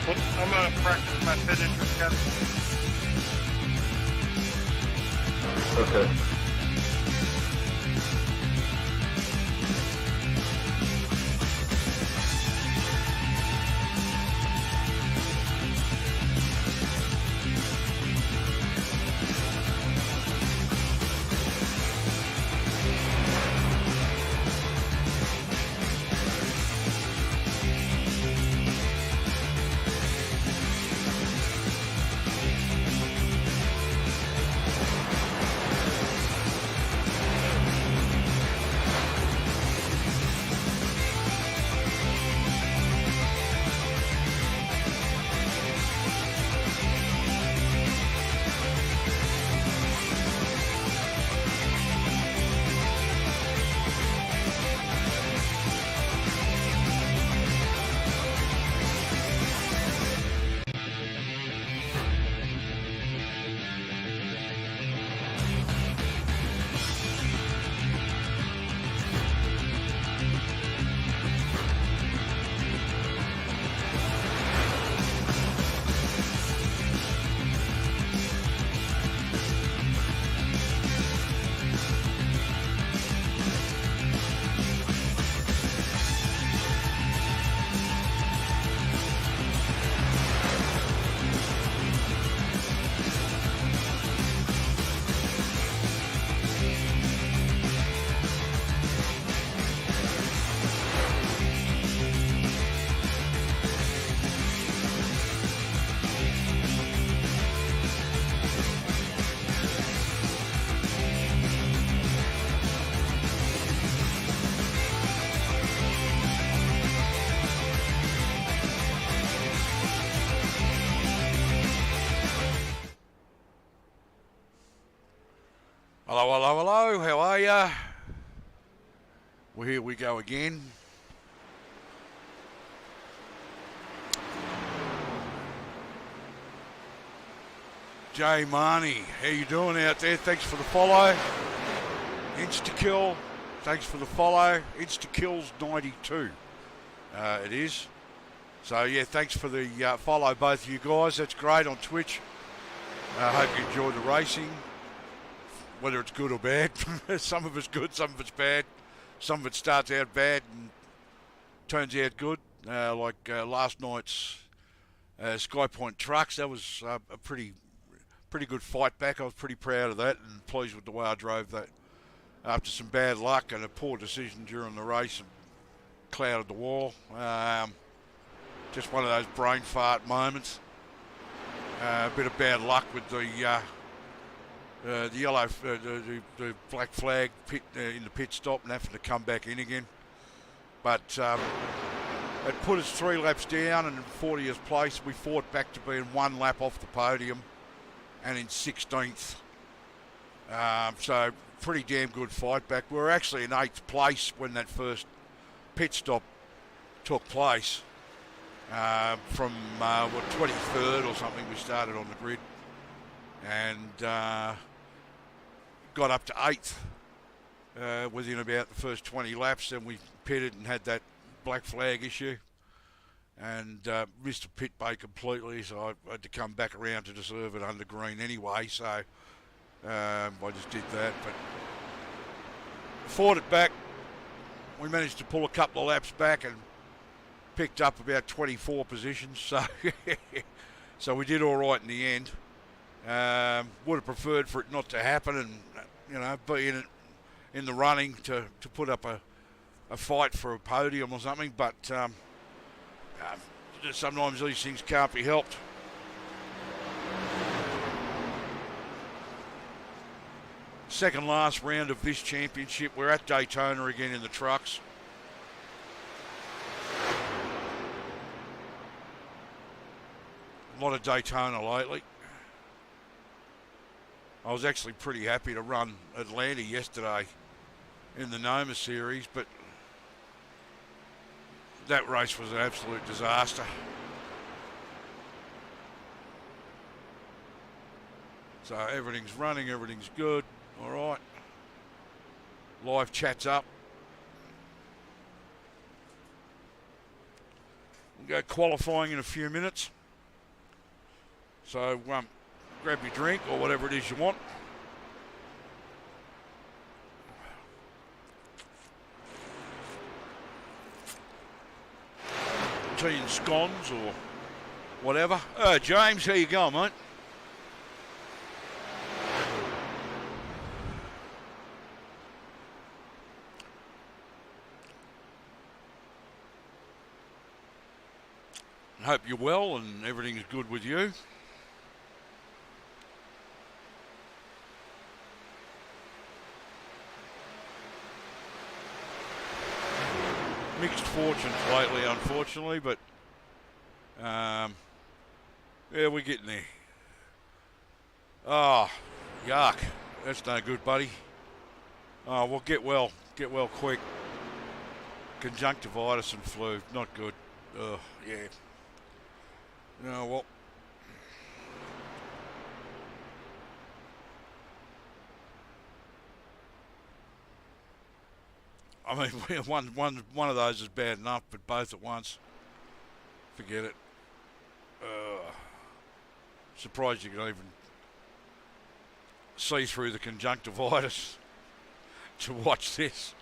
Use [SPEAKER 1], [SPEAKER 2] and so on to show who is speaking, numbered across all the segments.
[SPEAKER 1] I'm going to practice my finisher, Kevin.
[SPEAKER 2] Okay.
[SPEAKER 3] Hello, hello, hello, how are ya? Well, here we go again. Jay Marnie, how you doing out there? Thanks for the follow. Insta-kill, thanks for the follow. Insta-kills 92, it is. So yeah, thanks for the follow, both of you guys. That's great on Twitch. I hope you enjoy the racing. Whether it's good or bad. Some of it's good, some of it's bad. Some of it starts out bad and turns out good. Like last night's Sky Point Trucks, that was a pretty good fight back. I was pretty proud of that and pleased with the way I drove that. After some bad luck and a poor decision during the race, and clouded the wall. Just one of those brain fart moments. A bit of bad luck with the yellow, the black flag pit, in the pit stop and having to come back in again. But it put us 3 laps down, and in 40th place we fought back to being 1 lap off the podium and in 16th. So pretty damn good fight back. We were actually in 8th place when that first pit stop took place. From 23rd or something we started on the grid, and got up to 8th within about the first 20 laps. Then we pitted and had that black flag issue, and missed a pit bay completely, so I had to come back around to deserve it under green anyway, so I just did that. But fought it back. We managed to pull a couple of laps back and picked up about 24 positions, so so we did all right in the end. Would have preferred for it not to happen, and be in the running to put up a fight for a podium or something, but sometimes these things can't be helped. Second last round of this championship. We're at Daytona again in the trucks. A lot of Daytona lately. I was actually pretty happy to run Atlanta yesterday in the Noma series, but that race was an absolute disaster. So everything's running, everything's good, all right. Live chat's up. We'll go qualifying in a few minutes. So grab your drink or whatever it is you want. Tea and scones or whatever. James, how you going, mate? Hope you're well and everything's good with you. Mixed fortunes lately, unfortunately, but yeah, we're getting there. Oh, yuck. That's no good, buddy. Oh, well, get well quick. Conjunctivitis and flu, not good. Yeah. No, well. I mean, one of those is bad enough, but both at once, forget it. Surprised you can even see through the conjunctivitis to watch this.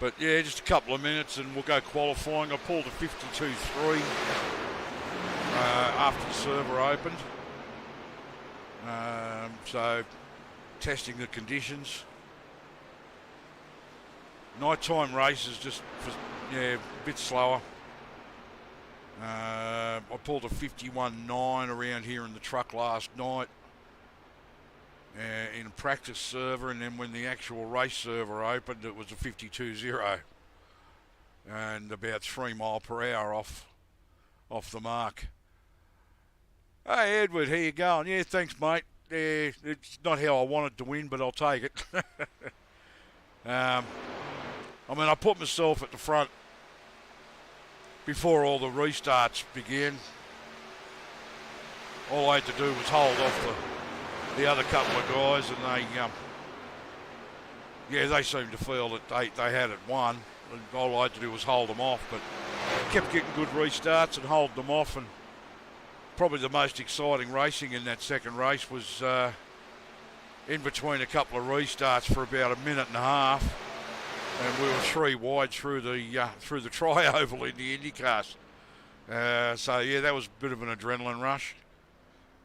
[SPEAKER 3] But yeah, just a couple of minutes and we'll go qualifying. I pulled a 52.3 after the server opened. So testing the conditions. Nighttime races just, a bit slower. I pulled a 51.9 around here in the truck last night in a practice server, and then when the actual race server opened, it was a 52.0 and about 3 mile per hour off the mark. Hey Edward, how you going? Yeah, thanks mate. Yeah, it's not how I wanted to win, but I'll take it. I mean, I put myself at the front before all the restarts began. All I had to do was hold off the other couple of guys, and they seemed to feel that they had it won. And all I had to do was hold them off, but kept getting good restarts and hold them off. And probably the most exciting racing in that second race was in between a couple of restarts for about a minute and a half, and we were 3 wide through the tri-oval in the IndyCars. So yeah, that was a bit of an adrenaline rush.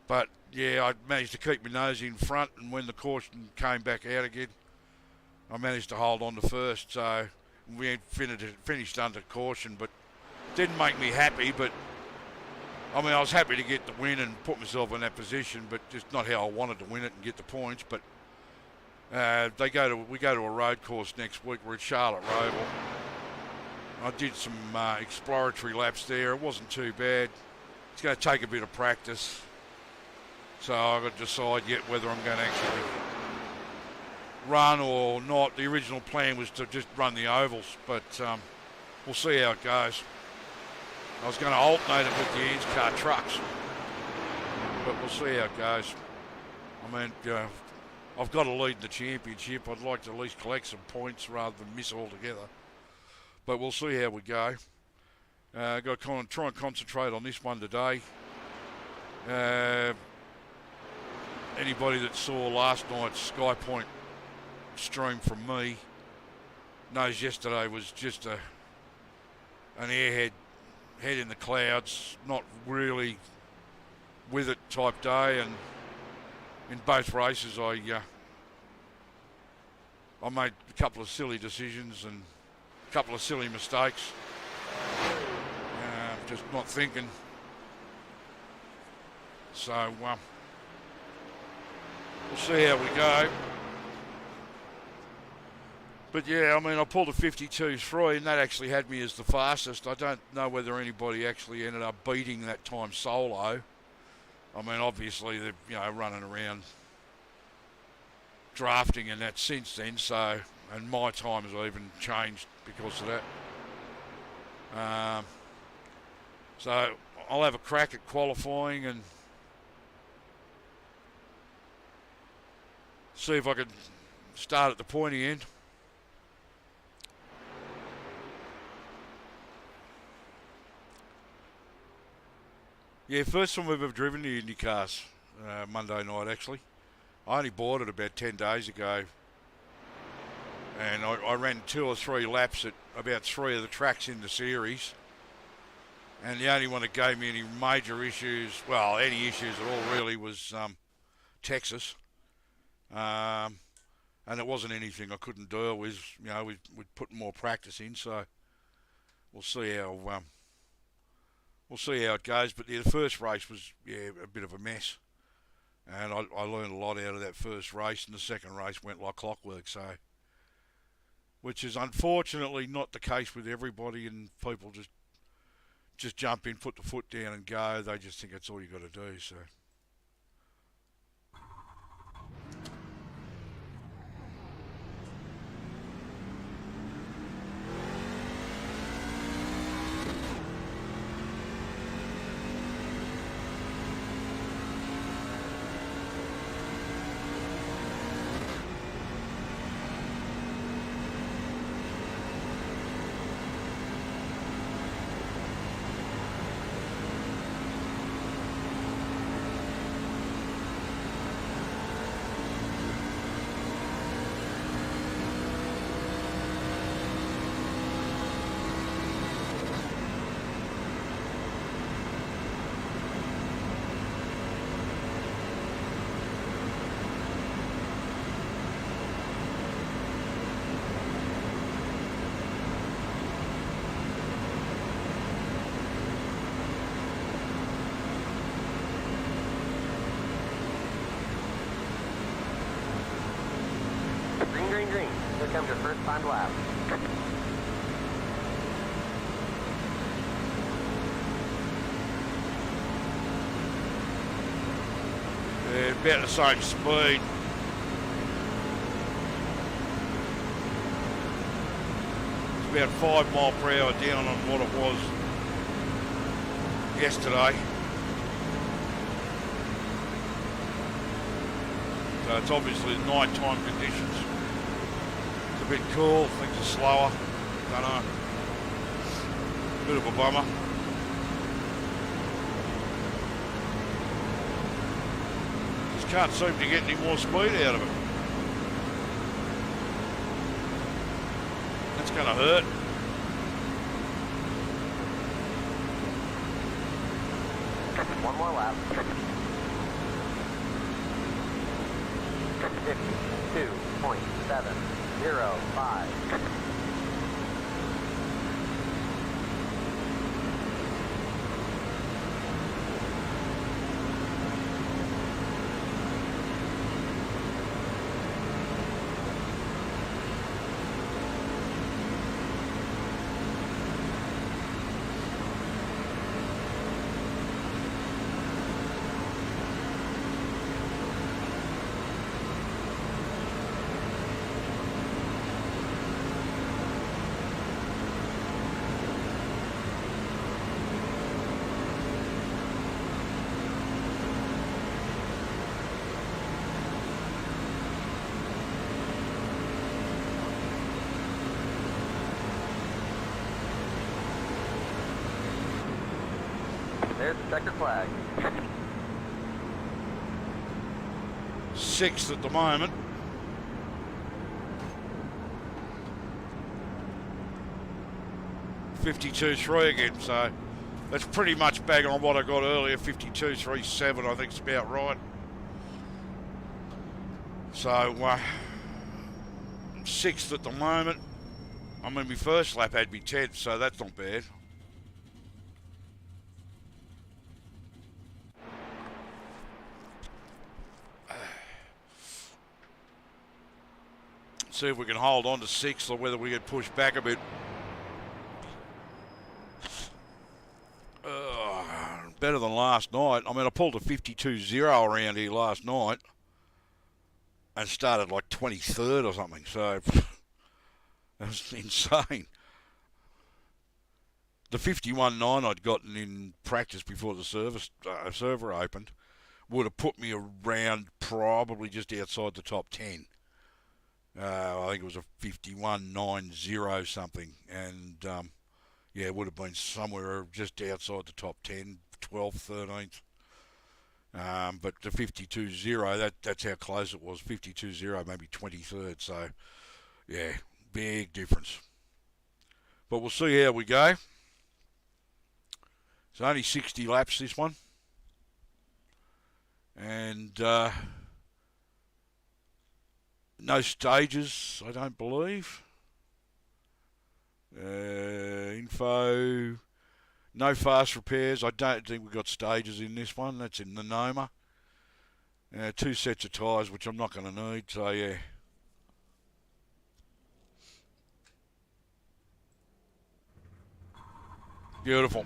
[SPEAKER 3] But yeah, I managed to keep my nose in front, and when the caution came back out again, I managed to hold on to first. So we had finished under caution, but didn't make me happy. But I mean, I was happy to get the win and put myself in that position, but just not how I wanted to win it and get the points. But we go to a road course next week. We're at Charlotte Roval. I did some exploratory laps there. It wasn't too bad. It's going to take a bit of practice. So I've got to decide yet whether I'm going to actually run or not. The original plan was to just run the ovals, but we'll see how it goes. I was going to alternate it with the Anscar trucks, but we'll see how it goes. I mean, I've got to lead the championship. I'd like to at least collect some points rather than miss altogether. But we'll see how we go. Got to try and concentrate on this one today. Anybody that saw last night's SkyPoint stream from me knows yesterday was just an airhead, head in the clouds, not really with it type day, and in both races I made a couple of silly decisions and a couple of silly mistakes, just not thinking. So we'll see how we go. But yeah, I mean, I pulled a 52.3 and that actually had me as the fastest. I don't know whether anybody actually ended up beating that time solo. I mean, obviously they're running around drafting in that since then, so, and my time has even changed because of that. So I'll have a crack at qualifying and see if I can start at the pointy end. Yeah, first time we've ever driven the Indy cars, Monday night actually. I only bought it about 10 days ago, and I ran 2 or 3 laps at about 3 of the tracks in the series, and the only one that gave me any major issues, well, any issues at all really, was Texas, and it wasn't anything I couldn't deal with. You know, we'd put more practice in, so we'll see how it goes. But the first race was a bit of a mess, and I learned a lot out of that first race, and the second race went like clockwork. So, which is unfortunately not the case with everybody, and people just jump in, put the foot down, and go. They just think that's all you got to do. So.
[SPEAKER 4] Green. Here comes your first time lap.
[SPEAKER 3] Yeah, about the same speed. It's about 5 mile per hour down on what it was yesterday. So it's obviously nighttime conditions. It's a bit cool, things are slower. Don't know. Bit of a bummer. Just can't seem to get any more speed out of it. That's going to hurt.
[SPEAKER 4] One more lap. 52.705. There's the checkered flag.
[SPEAKER 3] 6th at the moment. .52.3 again, so that's pretty much bang on what I got earlier. 52.37, I think it's about right. So 6th at the moment. I mean, my first lap had me 10th, so that's not bad. See if we can hold on to 6th or whether we get pushed back a bit. Better than last night. I mean, I pulled a 52.0 around here last night and started like 23rd or something. So that was insane. The 51.9 I'd gotten in practice before the server opened would have put me around probably just outside the top 10. I think it was a 51.90 something, and yeah, it would have been somewhere just outside the top 10, 12th, 13th. But the 52.0, that's how close it was. 52.0, maybe 23rd. So, yeah, big difference. But we'll see how we go. It's only 60 laps, this one. And no stages, I don't believe. Info, no fast repairs. I don't think we've got stages in this one. That's in the Noma. 2 sets of tyres, which I'm not going to need, so yeah. Beautiful.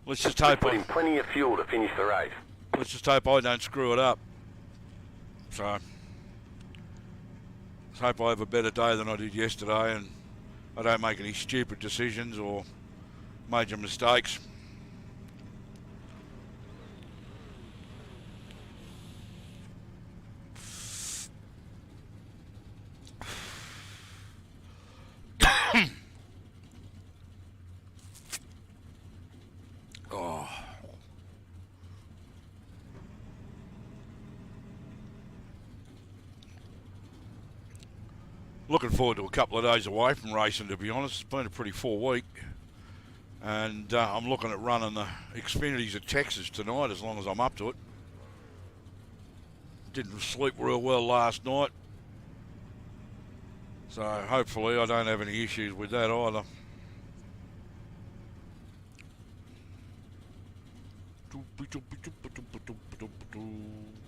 [SPEAKER 3] Let's just hope
[SPEAKER 4] Put in plenty of fuel to finish the race.
[SPEAKER 3] Let's just hope I don't screw it up. So, let's hope I have a better day than I did yesterday and I don't make any stupid decisions or major mistakes. Oh. Looking forward to a couple of days away from racing, to be honest. It's been a pretty full week. And I'm looking at running the Xfinities at Texas tonight, as long as I'm up to it. Didn't sleep real well last night. So hopefully I don't have any issues with that either.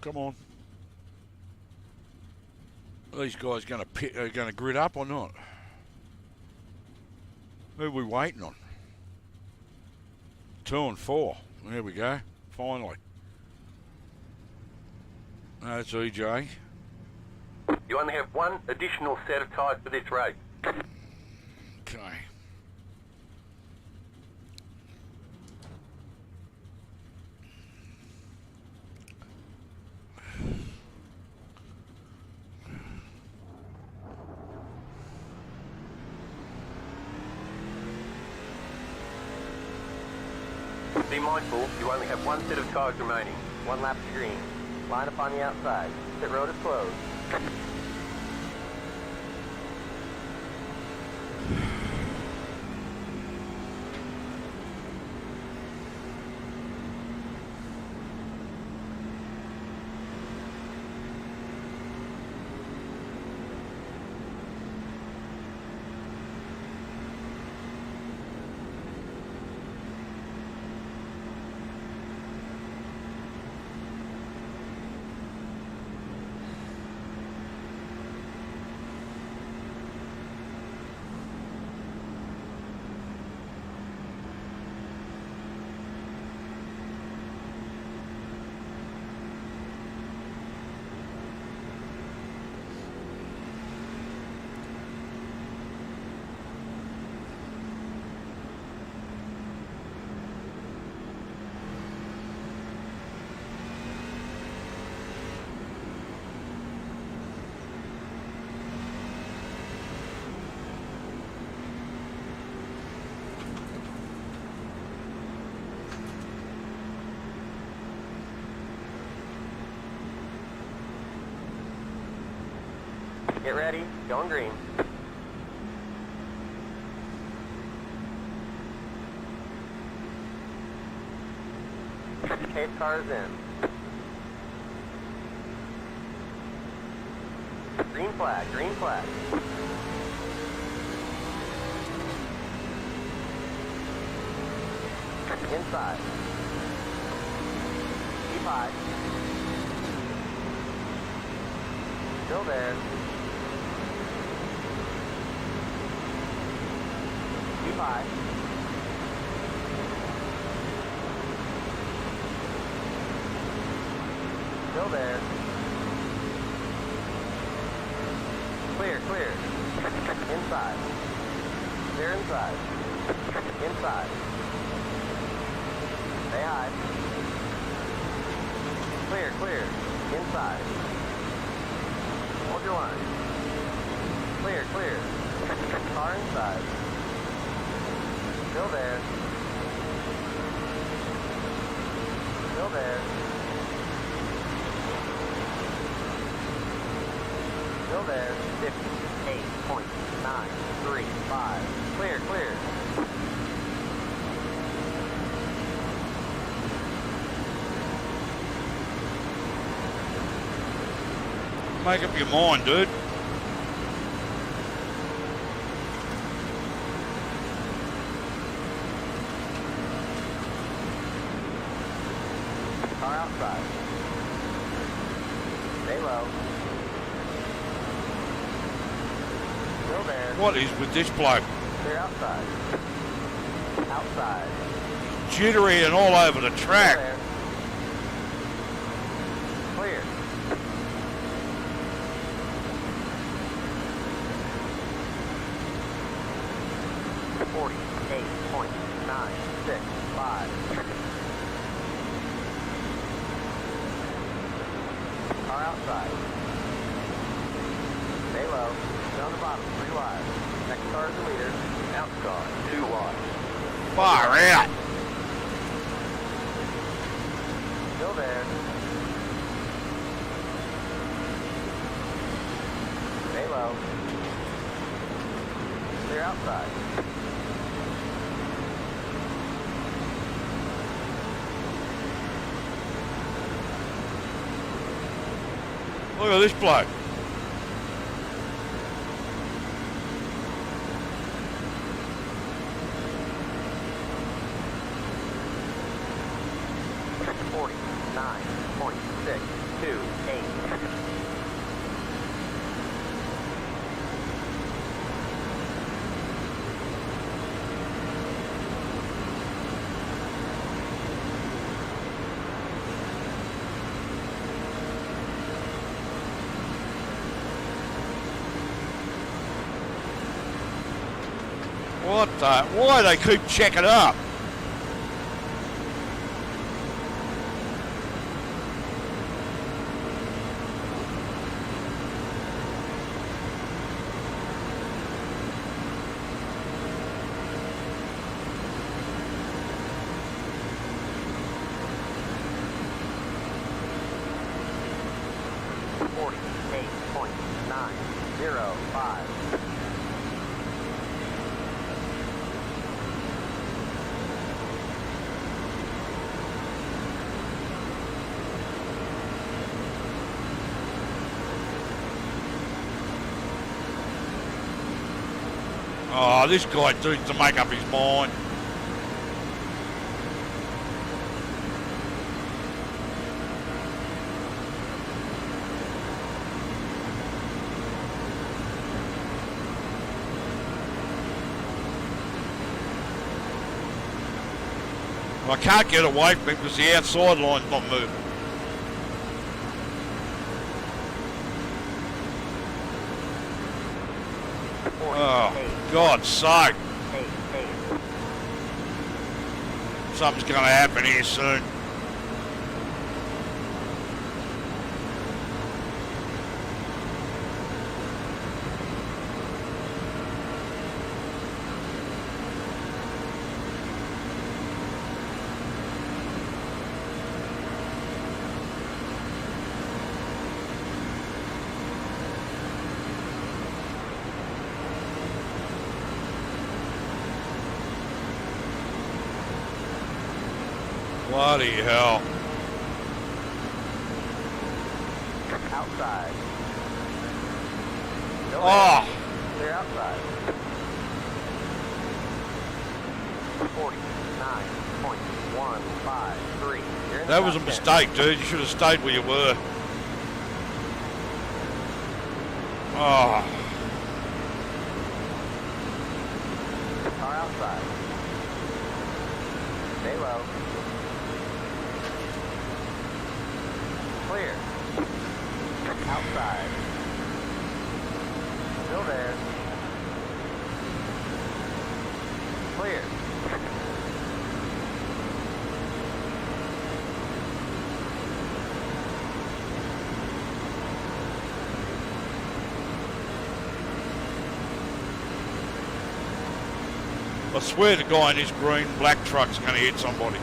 [SPEAKER 3] Come on. Are these guys going to grid up or not? Who are we waiting on? 2 and 4. There we go. Finally. That's EJ.
[SPEAKER 4] You only have one additional set of tyres for this race.
[SPEAKER 3] Okay.
[SPEAKER 4] Be mindful, you only have one set of tyres remaining. 1 lap to green. Line up on the outside. Pit road is closed. Get ready, going green. Pace car is in. Green flag, green flag. Inside. Keep high. Still there. Keep high. Still there. Clear, clear. Inside. They're inside. Inside. Stay high. Clear, clear. Inside. Hold your line. Clear, clear. Car inside. Still there. Still there. Still there. 58.935. Clear, clear.
[SPEAKER 3] Make up your mind, dude.
[SPEAKER 4] Car outside. Stay low. Still there.
[SPEAKER 3] What is with this bloke?
[SPEAKER 4] Clear outside. Outside.
[SPEAKER 3] Jittery and all over the track.
[SPEAKER 4] Still there. Clear. Car outside. Stay low. Down the bottom, 3 wide. Next car is the leader. Out car, 2 wide.
[SPEAKER 3] Far out.
[SPEAKER 4] Still there. Stay low. Clear outside.
[SPEAKER 3] Look at this bloke. What the? Why they keep checking up? Oh, this guy needs to make up his mind. I can't get away from him because the outside line's not moving. Oh, God's sake. Something's going to happen here soon. Bloody hell.
[SPEAKER 4] Outside.
[SPEAKER 3] Oh.
[SPEAKER 4] Clear outside. 49.153.
[SPEAKER 3] That was a mistake, dude. You should have stayed where you were. Oh.
[SPEAKER 4] Car outside. Stay low. Clear. Outside. Still there. Clear.
[SPEAKER 3] I swear to God, this green black truck's going to hit somebody.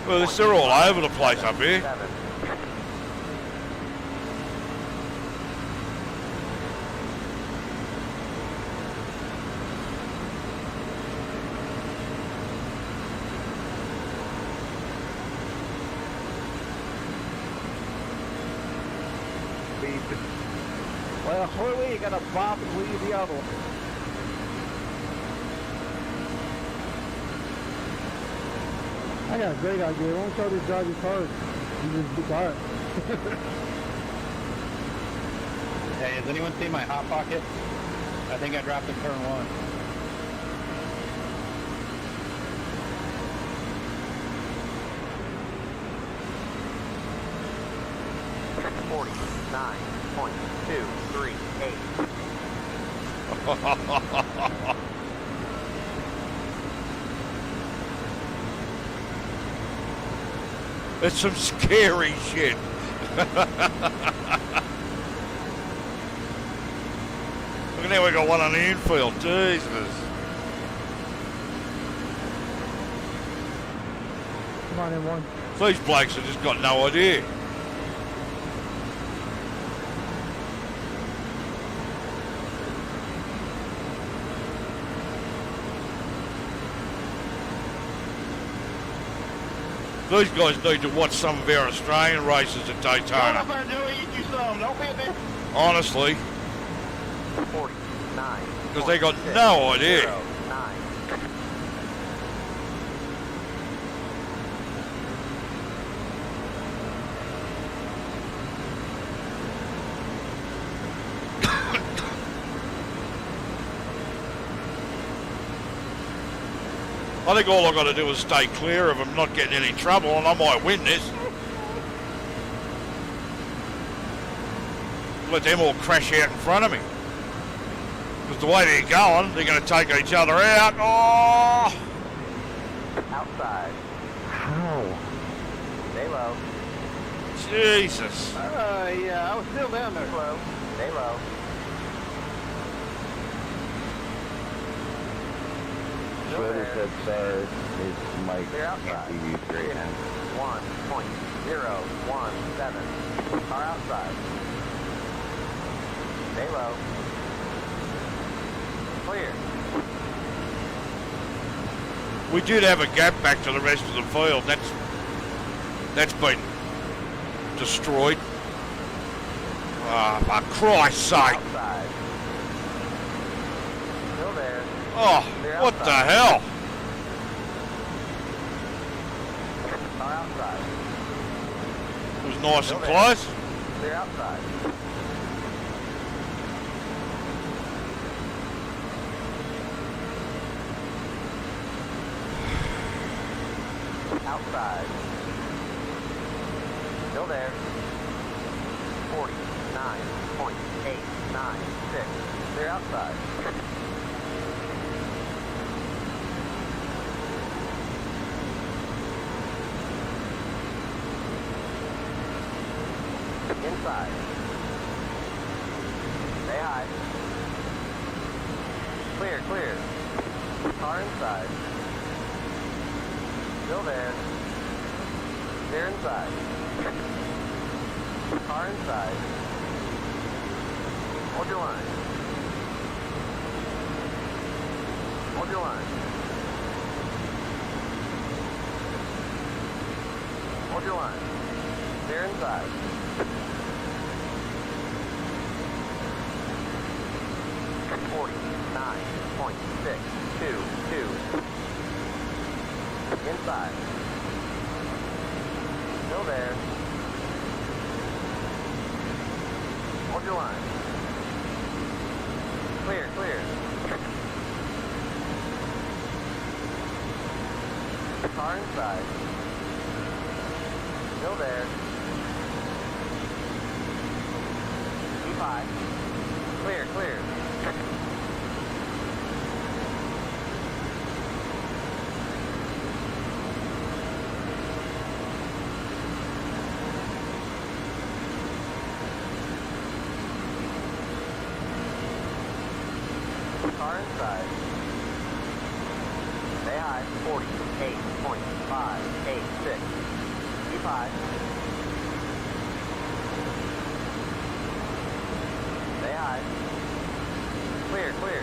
[SPEAKER 3] Well, they're all over the place up here.
[SPEAKER 5] Well, Holy, you got a bob and leave the other one.
[SPEAKER 6] I got a great idea. Why don't you drive your car? You just be quiet.
[SPEAKER 5] Hey, has anyone seen my hot pocket? I think I dropped in turn 1.
[SPEAKER 4] 49.238.
[SPEAKER 3] It's some scary shit. Look at now, we got one on the infield. Jesus.
[SPEAKER 6] Come on, M1.
[SPEAKER 3] These blokes have just got no idea. These guys need to watch some of our Australian races at Daytona. Honestly.
[SPEAKER 4] 49.
[SPEAKER 3] Because they got no idea. I think all I've got to do is stay clear of them, not getting any trouble, and I might win this. Let them all crash out in front of me. Because the way they're going, they're going to take each other out. Oh!
[SPEAKER 4] Outside.
[SPEAKER 6] How?
[SPEAKER 4] Stay low.
[SPEAKER 3] Jesus.
[SPEAKER 5] Yeah, I was still down there.
[SPEAKER 4] Low. Stay low.
[SPEAKER 2] Schroeder said sorry, his mic can't be used right now.
[SPEAKER 4] 1.017. Car outside. Stay low. Clear.
[SPEAKER 3] We did have a gap back to the rest of the field. That's been destroyed. Ah, for Christ's sake.
[SPEAKER 4] Outside. Still there.
[SPEAKER 3] Oh, what the hell?
[SPEAKER 4] Car outside.
[SPEAKER 3] It was nice and close.
[SPEAKER 4] Clear outside. Outside. Still there. 49.896. Clear outside. Inside. Stay high. Clear, clear. Car inside. Still there. Clear inside. Car inside. Hold your line. Hold your line. Hold your line. Clear inside. .622. Inside. Still there. Hold your line. Clear, clear. Car inside. Still there. Keep high. Clear, clear. Car inside. Stay high. 48.58. 6. Keep high. Stay high. Clear, clear.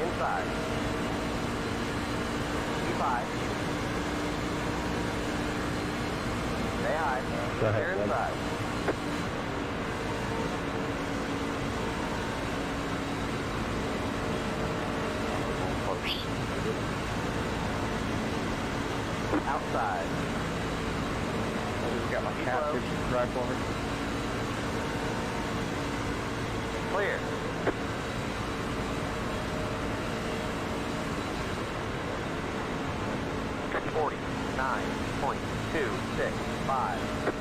[SPEAKER 4] Inside. Keep high. Stay high.
[SPEAKER 2] Go ahead,
[SPEAKER 4] Clear
[SPEAKER 2] bud.
[SPEAKER 4] inside. Outside.
[SPEAKER 5] I just got my captive rifle over.
[SPEAKER 4] Clear. $49.265.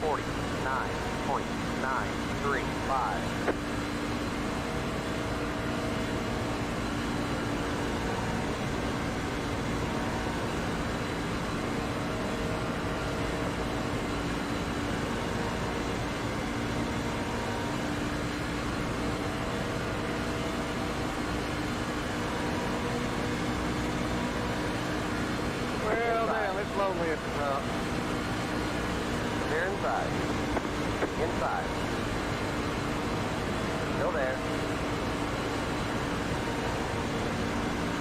[SPEAKER 4] $49.935.
[SPEAKER 5] Well, damn, it's lonely at the top.
[SPEAKER 4] Clear inside. Inside. Still there.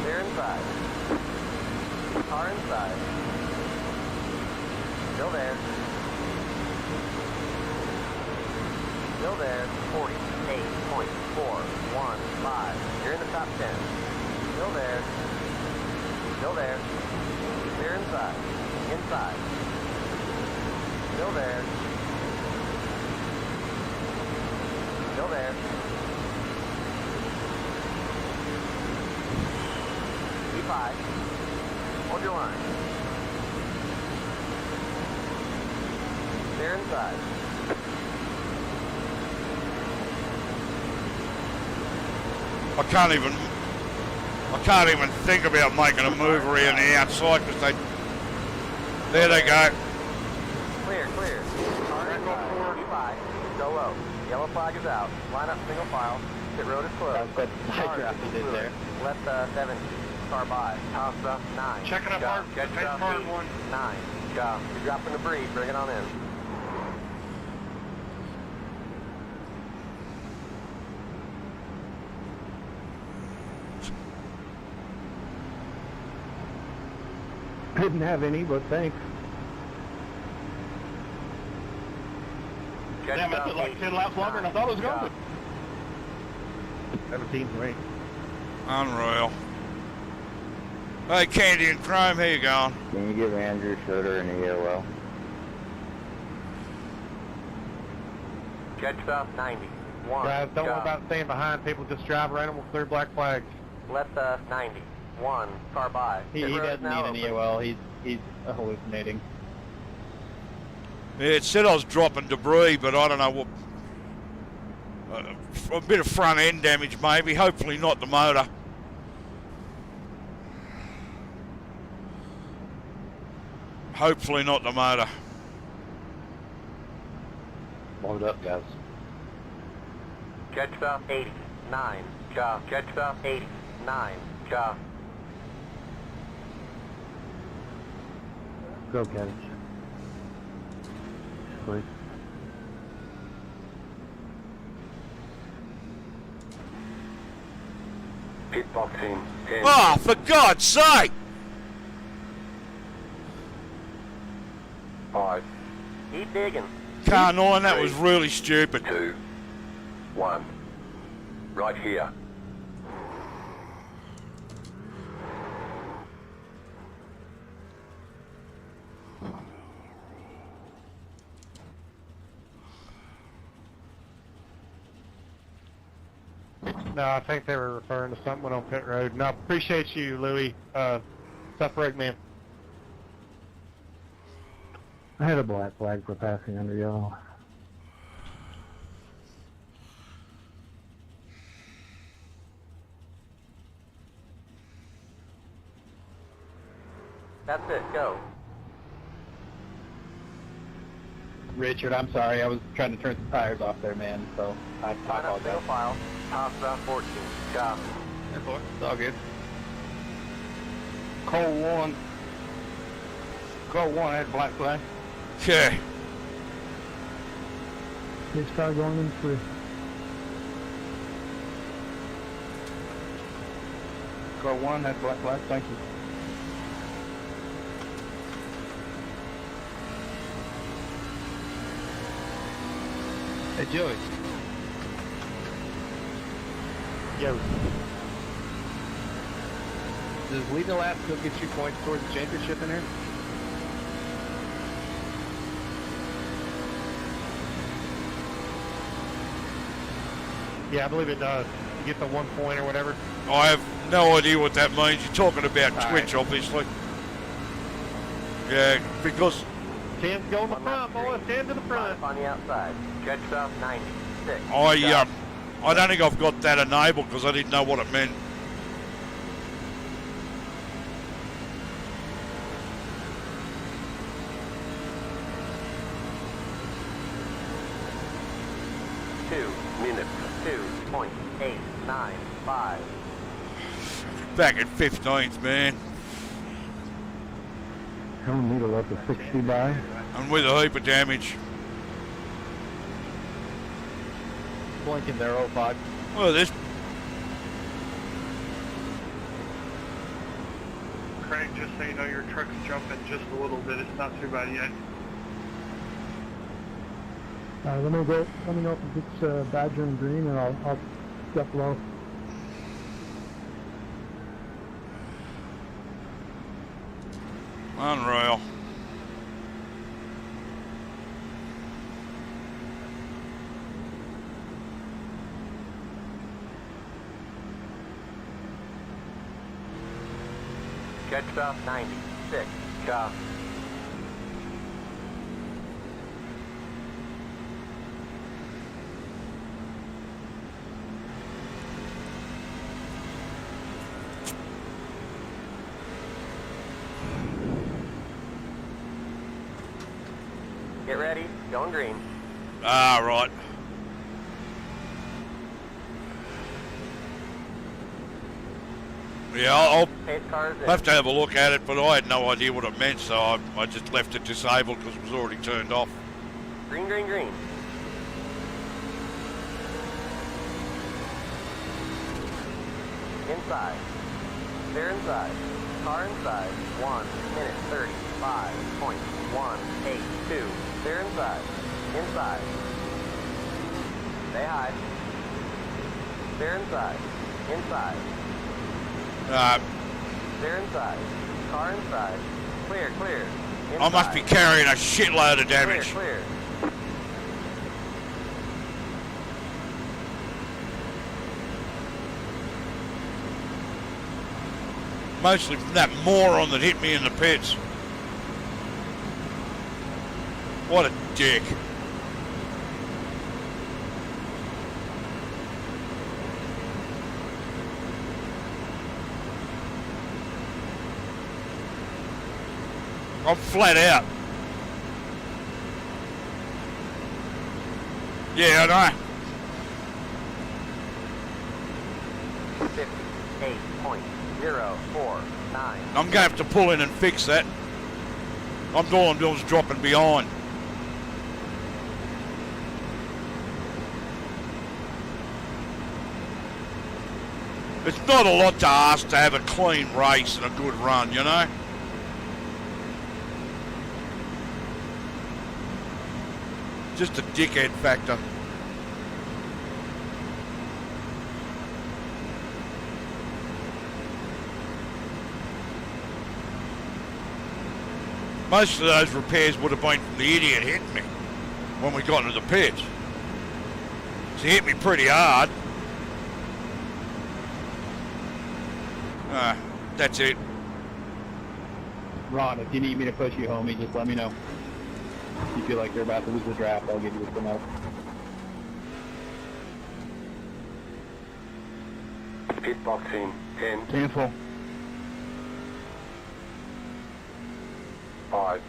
[SPEAKER 4] Clear inside. Car inside. Still there. Still there. 48.415. You're in the top 10. Still there. Still there. Clear inside. Inside. Still there. Still there. Keep high. Hold your line. Clear inside.
[SPEAKER 3] I can't even think about making a move around the outside because there they go.
[SPEAKER 4] Clear, clear. Car inside. Keep high. Go low. Yellow flag is out. Line up single file. Pit road is closed.
[SPEAKER 5] That's what I did there.
[SPEAKER 4] Left 70. Car by. Costa 9.
[SPEAKER 1] Checking up
[SPEAKER 4] Go.
[SPEAKER 1] hard.
[SPEAKER 4] Get
[SPEAKER 1] Take hard 1.
[SPEAKER 4] 9. Go. You're dropping debris. Bring it on in.
[SPEAKER 6] Didn't have any, but thanks.
[SPEAKER 4] Get
[SPEAKER 5] Damn, that took like 10 laps longer than I thought it was going to. 17 for me.
[SPEAKER 3] Unreal. Hey, Candy and Chrome, how you going?
[SPEAKER 2] Can you give Andrew Schroeder an EOL?
[SPEAKER 4] Jet stop 90. 1.
[SPEAKER 5] Guys, don't
[SPEAKER 4] go.
[SPEAKER 5] worry about staying behind. People just drive around and will clear black flags.
[SPEAKER 4] Left 90. 1. Car by.
[SPEAKER 5] He
[SPEAKER 4] Pit road is
[SPEAKER 5] doesn't need
[SPEAKER 4] now
[SPEAKER 5] an
[SPEAKER 4] open.
[SPEAKER 5] EOL. He's hallucinating.
[SPEAKER 3] Yeah, it said I was dropping debris, but I don't know what. A bit of front end damage, maybe. Hopefully not the motor. Hopefully not the motor.
[SPEAKER 2] Load up, guys.
[SPEAKER 4] Jet stop 80. 9. Go. Jet stop 80. 9. Go.
[SPEAKER 6] Go, Kenny. Please.
[SPEAKER 4] Pit box in. 10.
[SPEAKER 3] Oh, for God's sake!
[SPEAKER 4] 5. Keep digging.
[SPEAKER 3] Car 9, that was really stupid.
[SPEAKER 4] 2. 1. Right here.
[SPEAKER 7] No, I think they were referring to something on pit road. No, I appreciate you, Louie. Tough rig, man.
[SPEAKER 6] I had a black flag for passing under yellow.
[SPEAKER 4] That's it, go.
[SPEAKER 5] Richard, I'm sorry. I was trying to turn some tires off there, man. So I
[SPEAKER 4] Line up
[SPEAKER 5] apologize.
[SPEAKER 4] single file, top about 14. Copy.
[SPEAKER 5] It's all good.
[SPEAKER 7] Cole 1. Cole 1 had black flag.
[SPEAKER 3] Okay.
[SPEAKER 6] This car going in free.
[SPEAKER 5] Cole 1 had black flag. Thank you. Hey, Joey.
[SPEAKER 7] Yo.
[SPEAKER 5] Does leading the lap still get you points towards the championship in here?
[SPEAKER 7] Yeah, I believe it does. You get the 1 point or whatever.
[SPEAKER 3] I have no idea what that means. You're talking about
[SPEAKER 5] All
[SPEAKER 3] Twitch,
[SPEAKER 5] right.
[SPEAKER 3] obviously. Yeah, because
[SPEAKER 7] 10 go in the
[SPEAKER 4] One
[SPEAKER 7] front,
[SPEAKER 4] lap
[SPEAKER 7] boys.
[SPEAKER 4] green.
[SPEAKER 7] 10 to the
[SPEAKER 4] Line
[SPEAKER 7] front.
[SPEAKER 4] up on the outside. Stretch south 90. 6.
[SPEAKER 3] I don't think I've got that enabled because I didn't know what it meant.
[SPEAKER 4] Minutes 2.895.
[SPEAKER 3] Back at 15th, man.
[SPEAKER 6] Come needle up to 60 by.
[SPEAKER 3] And with a heap of damage.
[SPEAKER 5] Blinking there, 05.
[SPEAKER 3] Well, this
[SPEAKER 1] Craig, just so you know, your truck's jumping just a little bit. It's not too bad yet.
[SPEAKER 6] Let me know if it's Badger and green, and I'll step low.
[SPEAKER 3] unreal.
[SPEAKER 4] Stretch south 90. 6. Copy. Get ready, going green.
[SPEAKER 3] Ah, right. Yeah, I'll
[SPEAKER 4] Pace cars in.
[SPEAKER 3] have to have a look at it, but I had no idea what it meant, so I just left it disabled because it was already turned off.
[SPEAKER 4] Green, green, green. Inside. They're inside. Car inside. 1 minute 35.182. They're inside. Inside. Stay high. They're inside. Inside. They're inside. Car inside. Clear, clear. Inside.
[SPEAKER 3] I must be carrying a shitload of damage.
[SPEAKER 4] Clear, clear.
[SPEAKER 3] Mostly from that moron that hit me in the pits. What a dick. I'm flat out. Yeah, I know.
[SPEAKER 4] 58.049.
[SPEAKER 3] I'm gonna have to pull in and fix that. All I'm doing is dropping behind. It's not a lot to ask to have a clean race and a good run, you know? Just a dickhead factor. Most of those repairs would have been from the idiot hitting me when we got into the pits. So he hit me pretty hard. That's it.
[SPEAKER 5] Ron, if you need me to push you, homie, just let me know. If you feel like you're about to lose the draft, I'll give you some help.
[SPEAKER 4] Pit box in 10,
[SPEAKER 5] Cancel.
[SPEAKER 4] 5,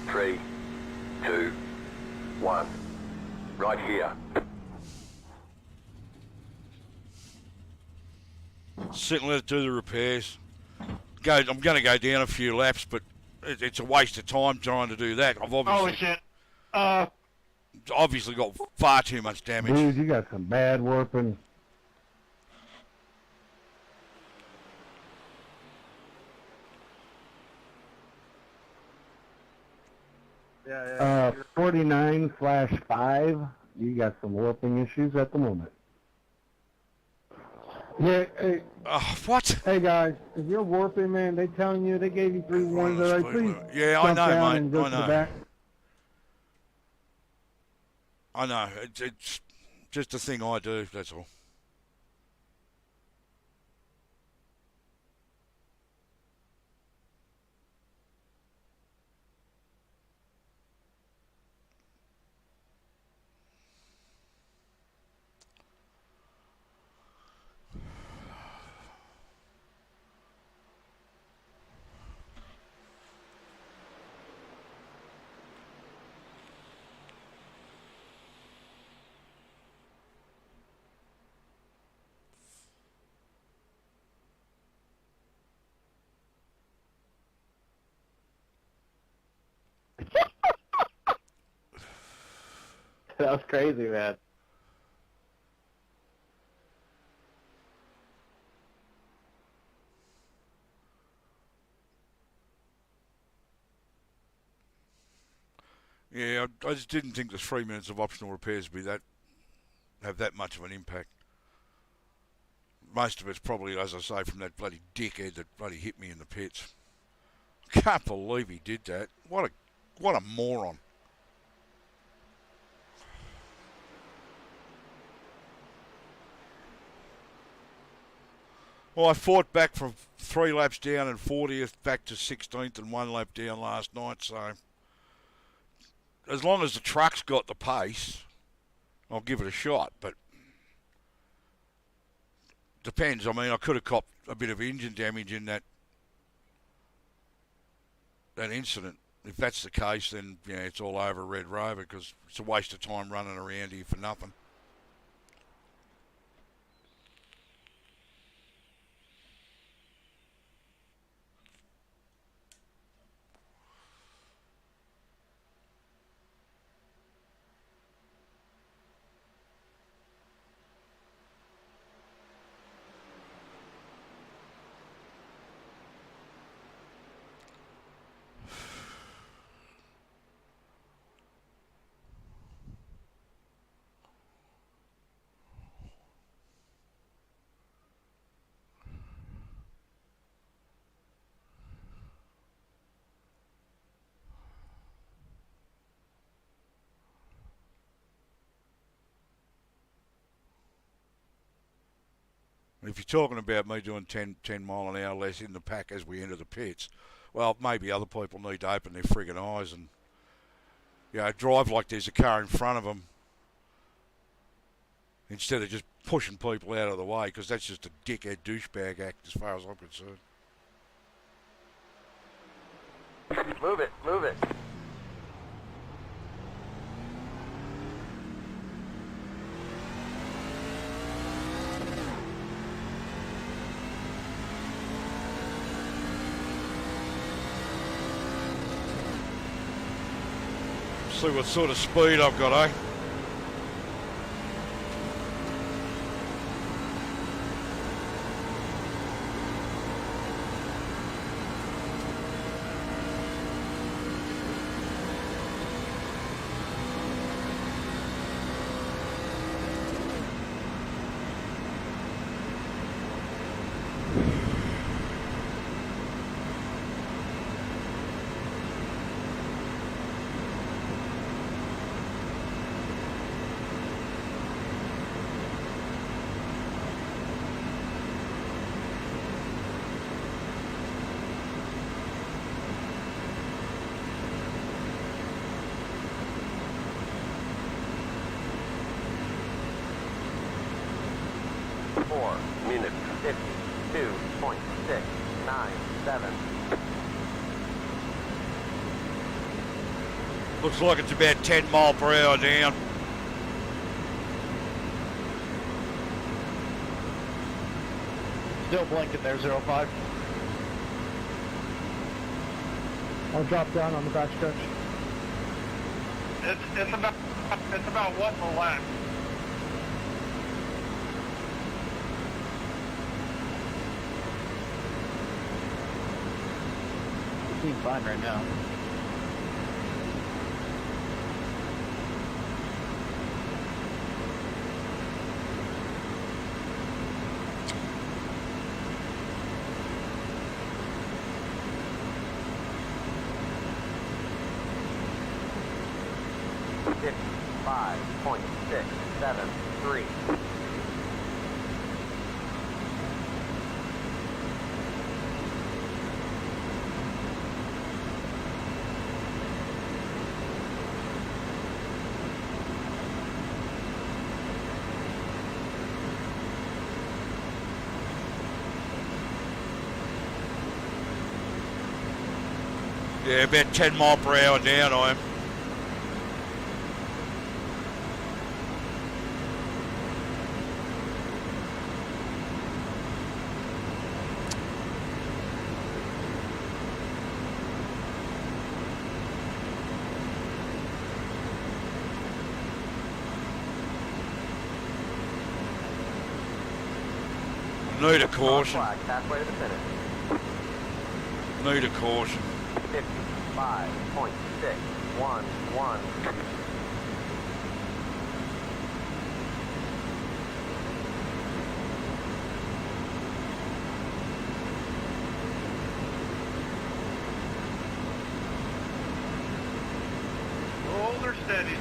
[SPEAKER 4] 3, 2, 1. Right here.
[SPEAKER 3] Sit and let it do the repairs. I'm going to go down a few laps, but it's a waste of time trying to do that. I've
[SPEAKER 7] Holy shit.
[SPEAKER 3] obviously got far too much damage.
[SPEAKER 2] Dude, you got some bad warping.
[SPEAKER 1] Yeah.
[SPEAKER 2] 49/5. You got some warping issues at the moment.
[SPEAKER 6] Yeah, hey,
[SPEAKER 3] What?
[SPEAKER 6] hey guys, if you're warping, man, they telling you they gave you 3 ones already. Please
[SPEAKER 3] Yeah, I
[SPEAKER 6] jump
[SPEAKER 3] know,
[SPEAKER 6] down
[SPEAKER 3] mate.
[SPEAKER 6] and go
[SPEAKER 3] I
[SPEAKER 6] to the
[SPEAKER 3] know.
[SPEAKER 6] back.
[SPEAKER 3] I know. It's just a thing I do, that's all.
[SPEAKER 5] That was crazy, man.
[SPEAKER 3] Yeah, I just didn't think the 3 minutes of optional repairs would have that much of an impact. Most of it's probably, as I say, from that bloody dickhead that bloody hit me in the pits. Can't believe he did that. What a moron. Well, I fought back from 3 laps down and 40th back to 16th and 1 lap down last night, so as long as the truck's got the pace, I'll give it a shot, but depends. I mean, I could have copped a bit of engine damage in that incident. If that's the case, then it's all over Red Rover because it's a waste of time running around here for nothing. If you're talking about me doing 10 mile an hour less in the pack as we enter the pits, well, maybe other people need to open their friggin' eyes and drive like there's a car in front of them instead of just pushing people out of the way, because that's just a dickhead douchebag act as far as I'm concerned.
[SPEAKER 4] Move it, move it.
[SPEAKER 3] See what sort of speed I've got, eh?
[SPEAKER 4] minute 52.697.
[SPEAKER 3] Looks like it's about 10 mile per hour down.
[SPEAKER 5] Still blinking there, 05.
[SPEAKER 6] I'll drop down on the back stretch.
[SPEAKER 1] It's about what in the lap?
[SPEAKER 5] It seems fine right now.
[SPEAKER 4] .673.
[SPEAKER 3] Yeah, about 10 mile per hour down I am. Need a caution.
[SPEAKER 4] Halfway to the finish.
[SPEAKER 3] Need a caution.
[SPEAKER 4] 55.611.
[SPEAKER 1] Hold her steady.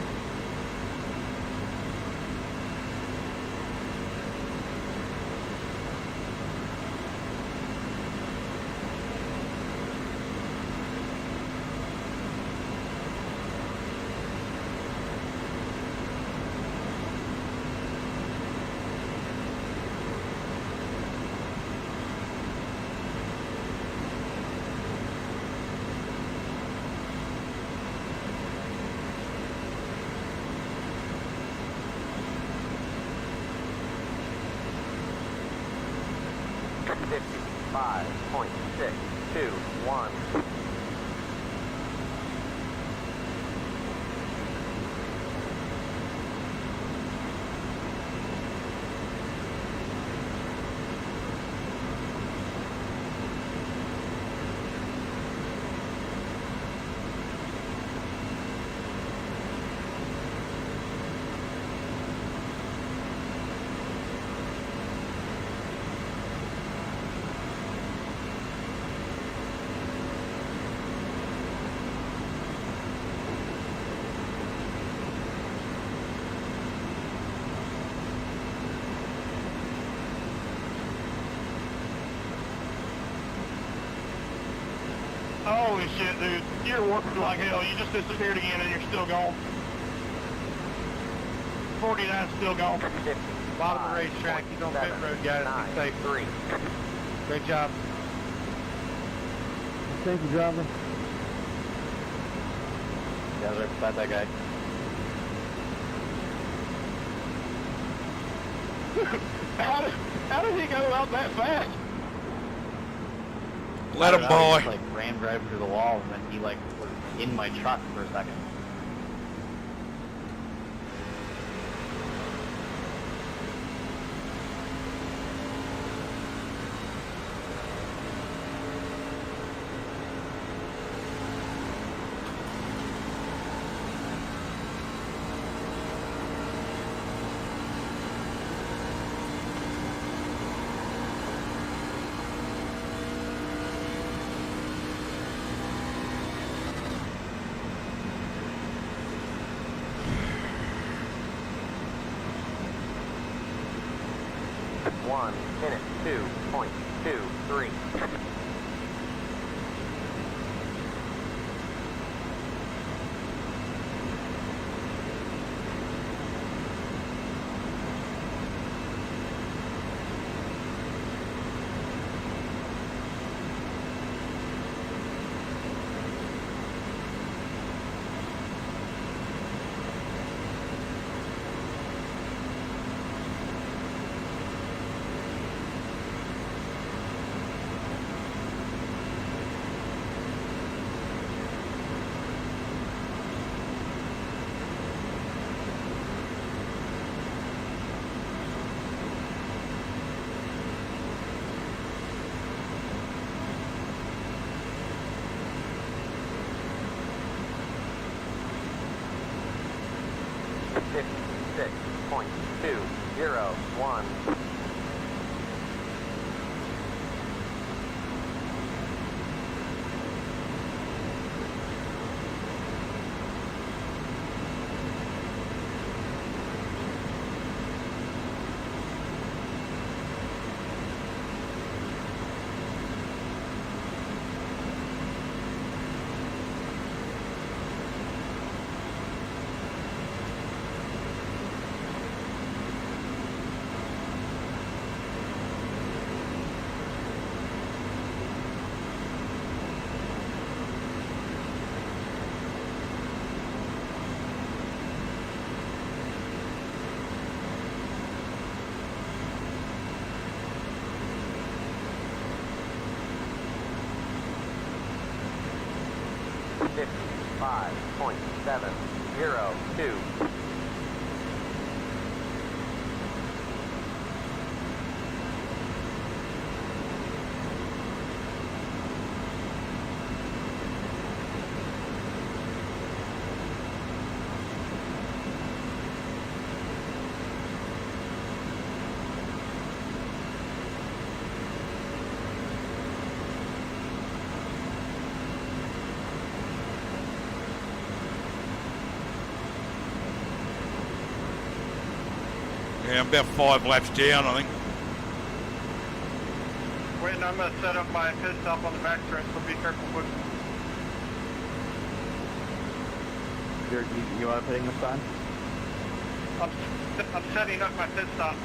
[SPEAKER 1] .621. Holy shit, dude. You're working like hell. You just disappeared again and you're still gone. 49's still gone.
[SPEAKER 7] Bottom of the racetrack, he's on pit road, guys. Be safe.
[SPEAKER 4] 3.
[SPEAKER 7] Great job.
[SPEAKER 6] Thank you, driver.
[SPEAKER 5] Yeah, right beside that guy.
[SPEAKER 1] How did he go out that fast?
[SPEAKER 3] Let him
[SPEAKER 5] He
[SPEAKER 3] by.
[SPEAKER 5] just, like, ran right through the wall, and then he, like, was in my truck for a second.
[SPEAKER 4] Minute 2.23. 55.201. .702.
[SPEAKER 3] Yeah, I'm about 5 laps down, I think.
[SPEAKER 1] Wait, I'm going to set up my pit stop on the back stretch, so be careful with
[SPEAKER 2] You want to putting this on?
[SPEAKER 1] I'm setting up my pit stop.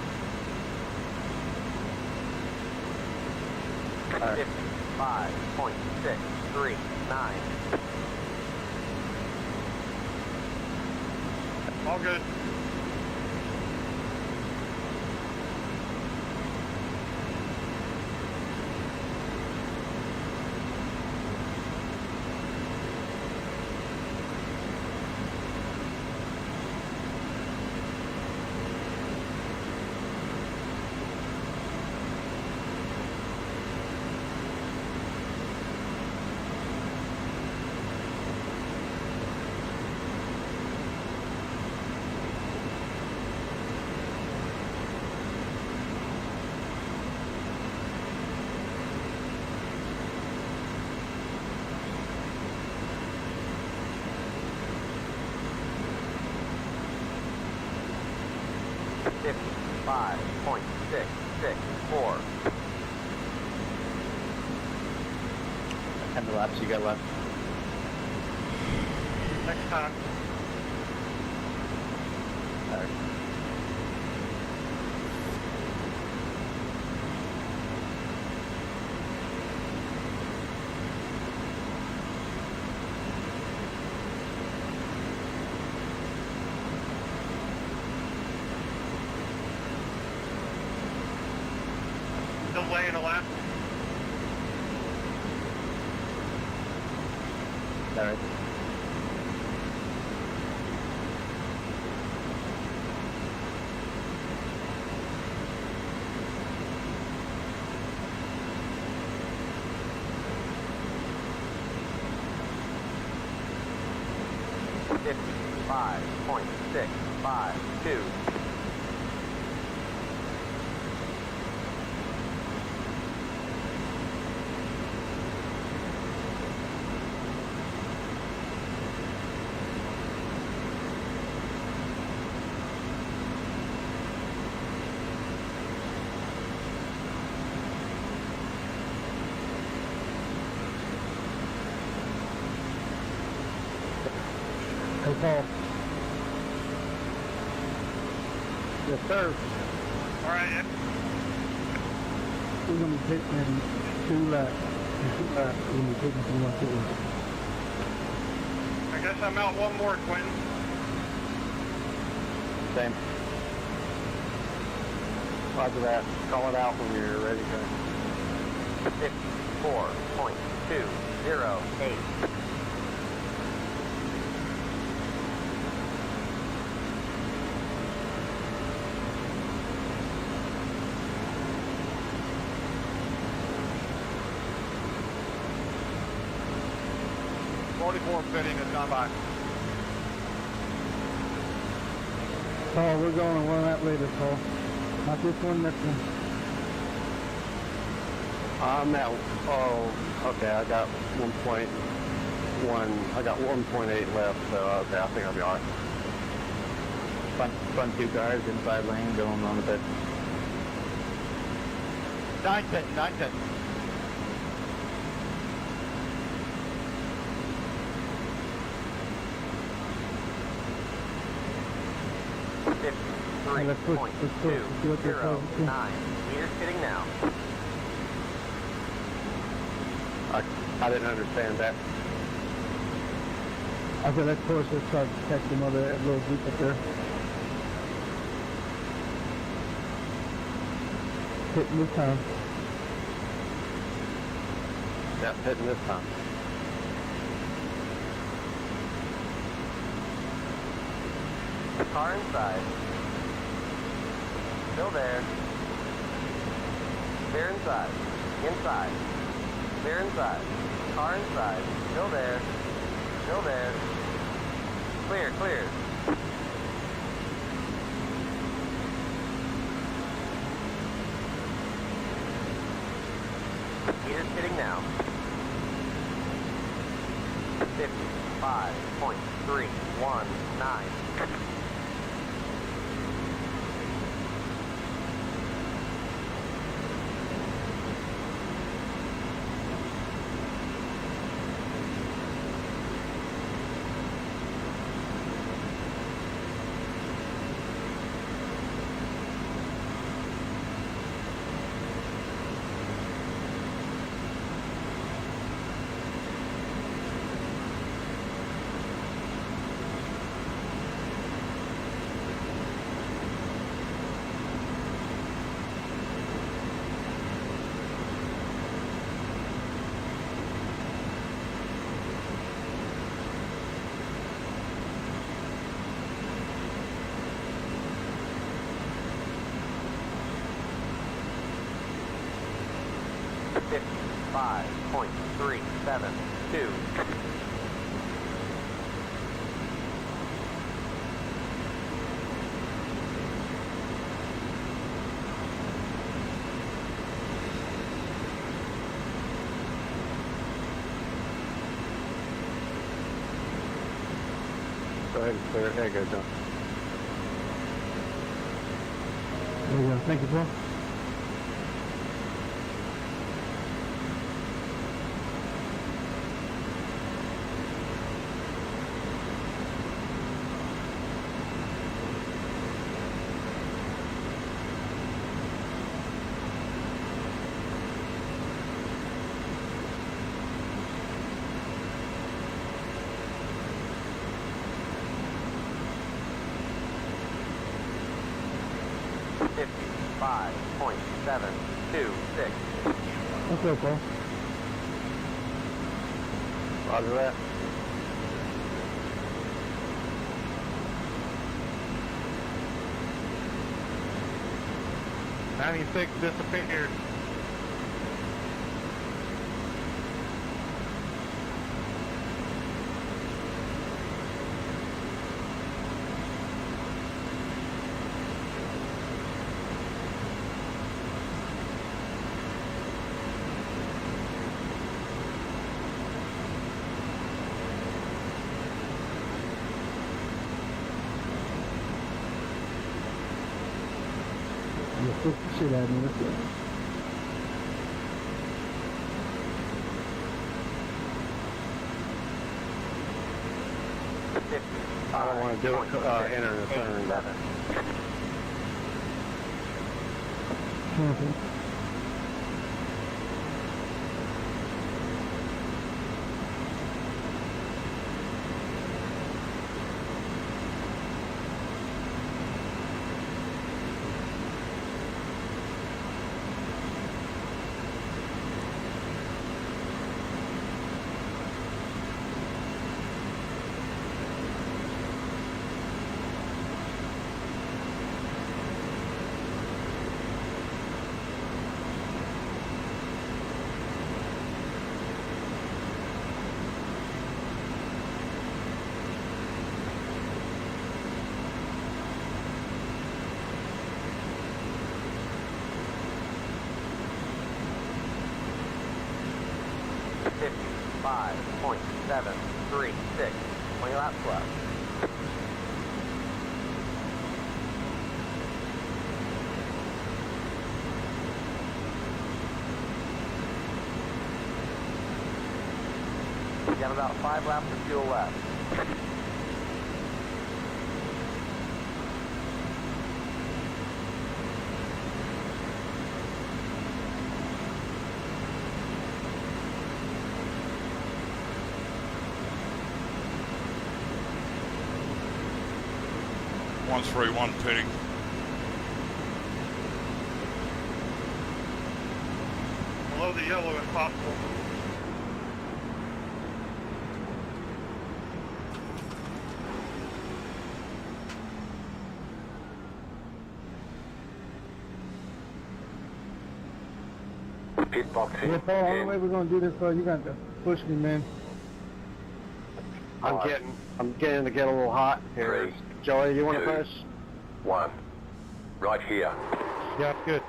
[SPEAKER 4] 55.639.
[SPEAKER 1] All good. .664.
[SPEAKER 2] How many laps you got left?
[SPEAKER 1] Next time.
[SPEAKER 2] Alright.
[SPEAKER 1] Delay in a lap.
[SPEAKER 2] Alright.
[SPEAKER 4] .652.
[SPEAKER 6] Hey, Paul. Yes, sir.
[SPEAKER 1] All right.
[SPEAKER 6] We're going to be pitting in 2 laps. We're going to be pitting from 1 to 1.
[SPEAKER 1] I guess I'm out one more, Quentin.
[SPEAKER 2] Same.
[SPEAKER 7] Roger that. Call it out when you're ready to.
[SPEAKER 4] 54.208.
[SPEAKER 1] Fitting is not by.
[SPEAKER 6] Paul, we're going on one lap later, Paul. Not this one, next one.
[SPEAKER 7] I'm at, oh, okay, I got 1.1, I got 1.8 left, so okay, I think I'll be all right.
[SPEAKER 5] Fun two cars inside lane going on the pit.
[SPEAKER 1] 9-10, 9-10.
[SPEAKER 6] Hey, let's push, let's push. Let's see what this does.
[SPEAKER 4] 9 meters hitting now.
[SPEAKER 7] I didn't understand that.
[SPEAKER 6] I said, let's push. Let's try to catch them other little group up there. Hitting this time.
[SPEAKER 7] Yeah, hitting this time.
[SPEAKER 4] Car inside. Still there. Clear inside. Inside. Clear inside. Car inside. Still there. Still there. Clear, clear. Meters hitting now. 55.319. .372.
[SPEAKER 7] Go ahead and clear it. There you go, John.
[SPEAKER 6] There you go. Thank you, Paul.
[SPEAKER 4] .726.
[SPEAKER 6] Okay, Paul.
[SPEAKER 7] Roger that. '96 disappeared.
[SPEAKER 6] You fix the shit out of me. Let's go.
[SPEAKER 7] I don't want to do it, enter the turn.
[SPEAKER 6] Cancel.
[SPEAKER 4] 5.736. 20 laps left. You got about 5 laps of fuel left.
[SPEAKER 3] One three one pitting.
[SPEAKER 1] Below the yellow if possible.
[SPEAKER 6] Yeah, Paul, only way we're gonna do this, you got to push me, man.
[SPEAKER 7] I'm getting to get a little hot here.
[SPEAKER 8] 3,
[SPEAKER 7] Joey, you want to
[SPEAKER 8] 2,
[SPEAKER 7] push?
[SPEAKER 8] 1. Right here.
[SPEAKER 7] Yeah, good.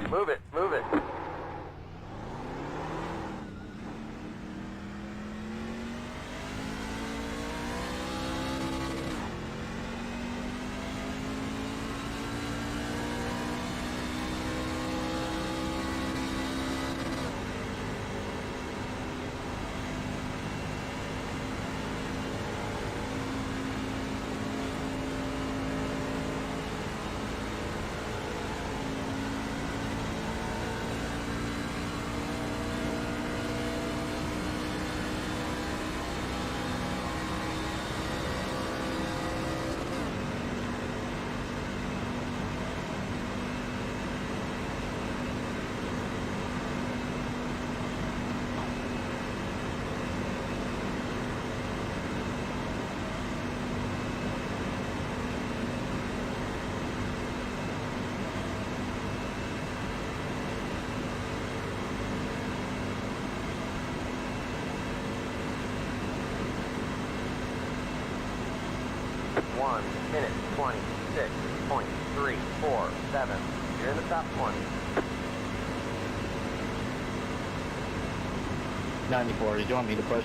[SPEAKER 4] Move it, move it. One minute 26.347. You're in the top 20.
[SPEAKER 5] 94, did you want me to push?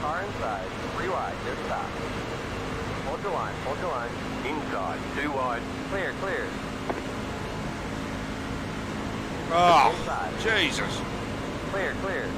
[SPEAKER 4] Car inside, 3 wide, there's stop. Hold your line, hold your line.
[SPEAKER 8] Inside, 2 wide.
[SPEAKER 4] Clear, clear.
[SPEAKER 3] Oh,
[SPEAKER 4] Inside.
[SPEAKER 3] Jesus.
[SPEAKER 4] Clear, clear.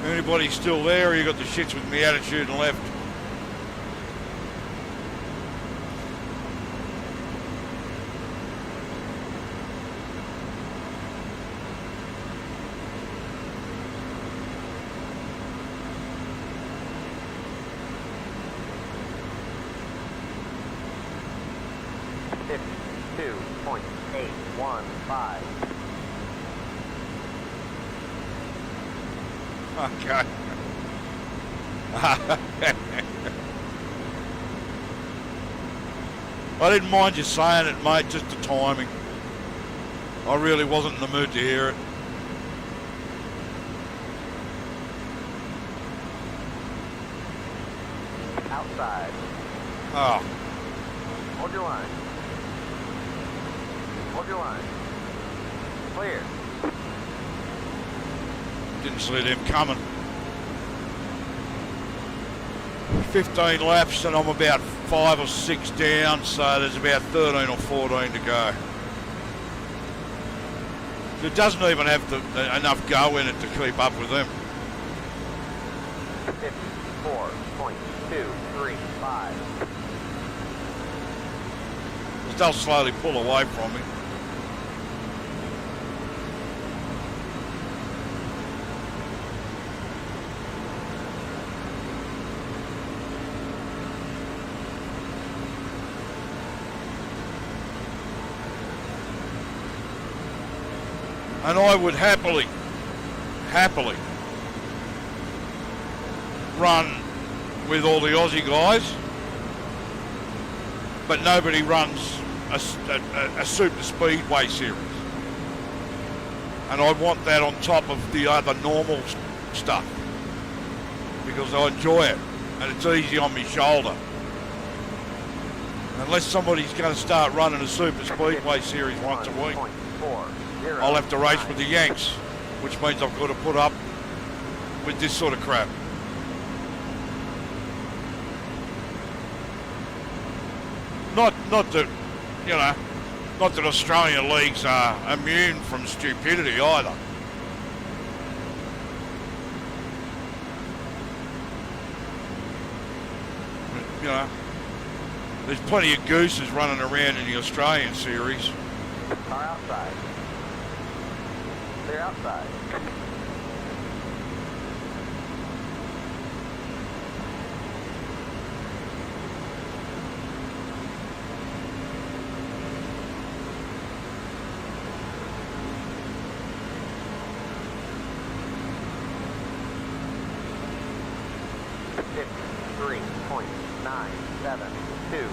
[SPEAKER 3] Anybody still there, or you got the shits with me attitude and left? Okay. I didn't mind you saying it, mate, just the timing. I really wasn't in the mood to hear it.
[SPEAKER 4] Outside.
[SPEAKER 3] Oh.
[SPEAKER 4] Hold your line. Hold your line. Clear.
[SPEAKER 3] Didn't see them coming. 15 laps and I'm about 5 or 6 down, so there's about 13 or 14 to go. It doesn't even have enough go in it to keep up with them.
[SPEAKER 4] 54.235.
[SPEAKER 3] They'll slowly pull away from me. And I would happily run with all the Aussie guys, but nobody runs a super speedway series. And I want that on top of the other normal stuff, because I enjoy it and it's easy on my shoulder. Unless somebody's going to start running a super speedway series once a week, I'll have to race with the Yanks, which means I've got to put up with this sort of crap. Not that, you know, not that Australian leagues are immune from stupidity either. You know, there's plenty of gooses running around in the Australian series.
[SPEAKER 4] Car outside. They're outside. .972.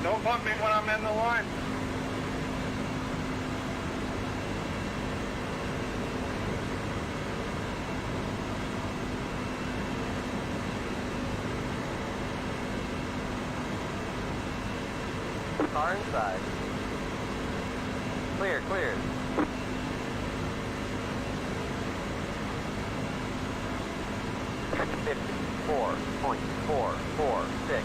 [SPEAKER 1] Don't bump me when I'm in the line.
[SPEAKER 4] Car inside. Clear, clear. .446.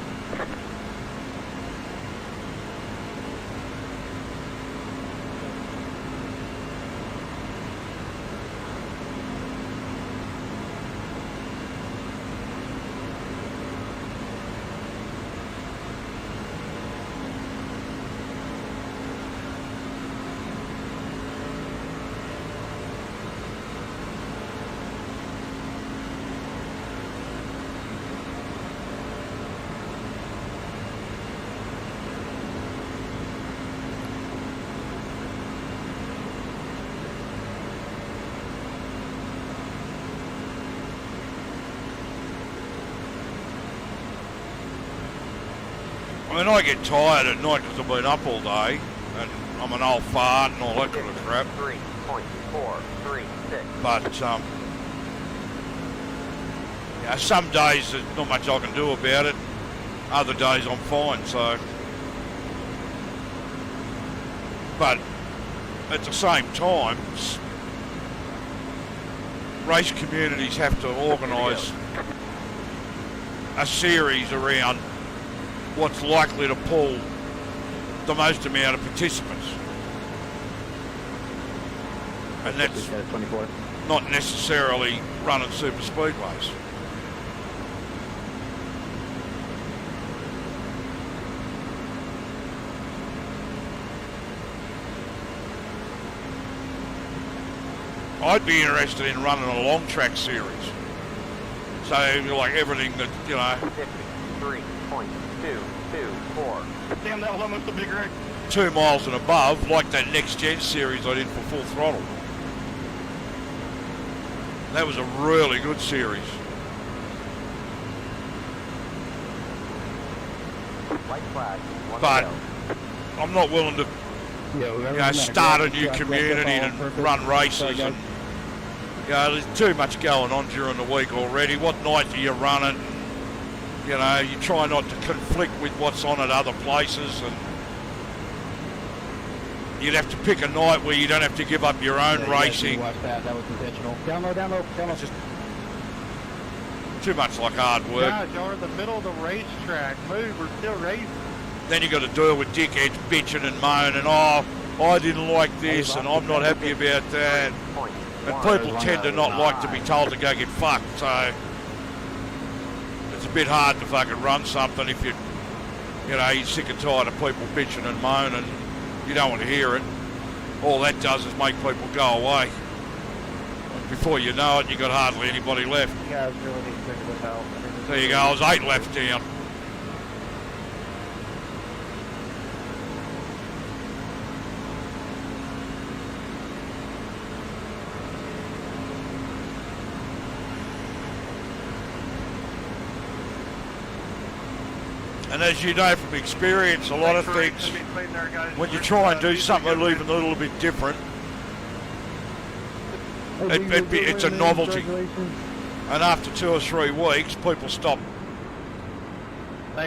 [SPEAKER 3] I mean, I get tired at night because I've been up all day and I'm an old fart and all that kind of crap.
[SPEAKER 4] 3.436.
[SPEAKER 3] But, yeah, some days there's not much I can do about it. Other days I'm fine, so. But at the same time, race communities have to organise a series around what's likely to pull the most amount of participants. And that's
[SPEAKER 5] 24.
[SPEAKER 3] not necessarily running super speedways. I'd be interested in running a long track series. So like everything that, you know,
[SPEAKER 4] 53.224.
[SPEAKER 1] Damn, that was almost a big wreck.
[SPEAKER 3] 2 miles and above, like that next gen series I did for Full Throttle. That was a really good series.
[SPEAKER 4] White flag.
[SPEAKER 3] But I'm not willing to start a new community and run races. And, there's too much going on during the week already. What night are you running? You try not to conflict with what's on at other places, and you'd have to pick a night where you don't have to give up your own racing.
[SPEAKER 5] Watch that was intentional. Down low.
[SPEAKER 3] It's just too much like hard work.
[SPEAKER 1] Guys, you're in the middle of the racetrack. Move, we're still racing.
[SPEAKER 3] Then you got to deal with dickheads bitching and moaning, I didn't like this and I'm not happy about that. And people tend to not like to be told to go get fucked, so it's a bit hard to fucking run something if you're sick and tired of people bitching and moaning. You don't want to hear it. All that does is make people go away. Before you know it, you got hardly anybody left.
[SPEAKER 4] You guys really need to figure this out.
[SPEAKER 3] There you go, I was 8 left down. And as you know from experience, a lot of things, when you try and do something even a little bit different, it's a novelty. And after 2 or 3 weeks, people stop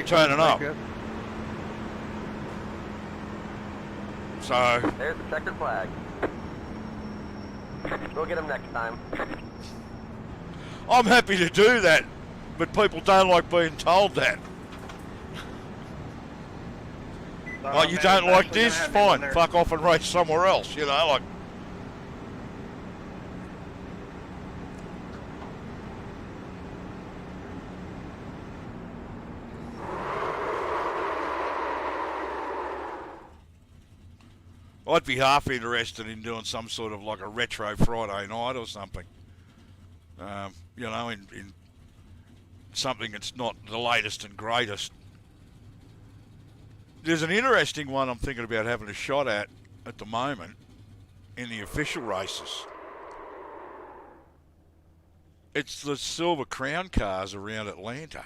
[SPEAKER 3] turning up. So
[SPEAKER 4] there's the checkered flag. We'll get them next time.
[SPEAKER 3] I'm happy to do that, but people don't like being told that. Like, you don't like this? Fine, fuck off and race somewhere else, like. I'd be half interested in doing some sort of like a retro Friday night or something. In something that's not the latest and greatest. There's an interesting one I'm thinking about having a shot at the moment in the official races. It's the Silver Crown cars around Atlanta.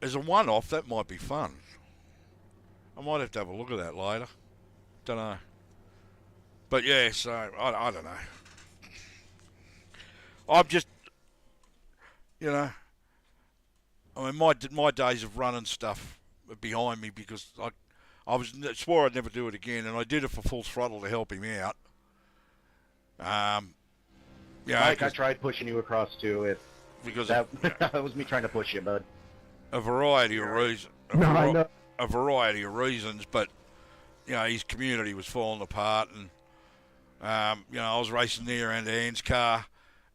[SPEAKER 3] As a one-off, that might be fun. I might have to have a look at that later. Don't know. But yeah, so I don't know. I'm just, I mean, my days of running stuff are behind me because I swore I'd never do it again, and I did it for full throttle to help him out.
[SPEAKER 9] Mike, I tried pushing you across too.
[SPEAKER 3] Because
[SPEAKER 9] that was me trying to push you, bud.
[SPEAKER 3] A variety of reasons. A variety of reasons, but his community was falling apart, and I was racing near and Ann's car.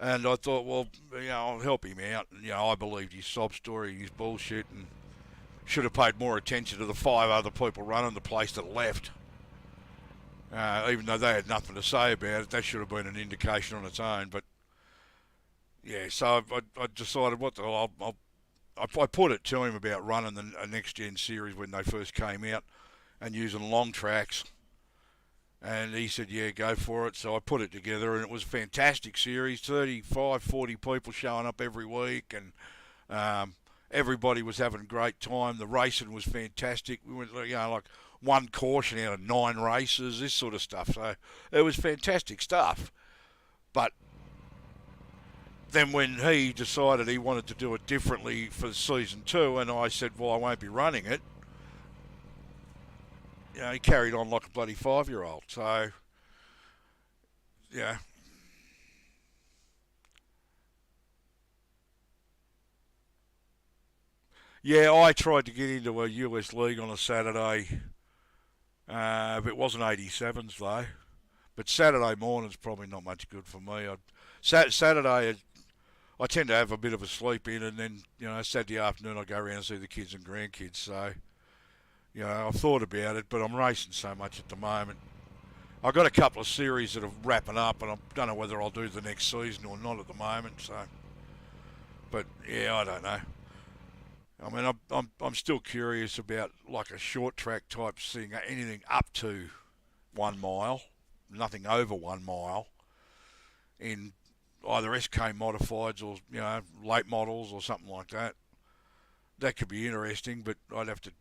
[SPEAKER 3] And I thought, well, I'll help him out. And, I believed his sob story, his bullshit, and should have paid more attention to the 5 other people running the place that left. Even though they had nothing to say about it, that should have been an indication on its own. But, yeah, so I decided, I put it to him about running the next-gen series when they first came out and using long tracks. And he said, yeah, go for it. So I put it together, and it was a fantastic series, 35, 40 people showing up every week, and everybody was having a great time. The racing was fantastic. We went, like 1 caution out of 9 races, this sort of stuff. So it was fantastic stuff. But then when he decided he wanted to do it differently for season 2, and I said, well, I won't be running it, he carried on like a bloody 5-year-old. So, yeah. Yeah, I tried to get into a US league on a Saturday. If it wasn't 87s, though. But Saturday morning's probably not much good for me. Saturday, I tend to have a bit of a sleep in, and then, Saturday afternoon I go around and see the kids and grandkids. So, I've thought about it, but I'm racing so much at the moment. I've got a couple of series that are wrapping up, and I don't know whether I'll do the next season or not at the moment. So, but yeah, I don't know. I mean, I'm still curious about like a short track type thing, anything up to 1 mile, nothing over 1 mile, in either SK modifieds or late models or something like that. That could be interesting, but I'd have to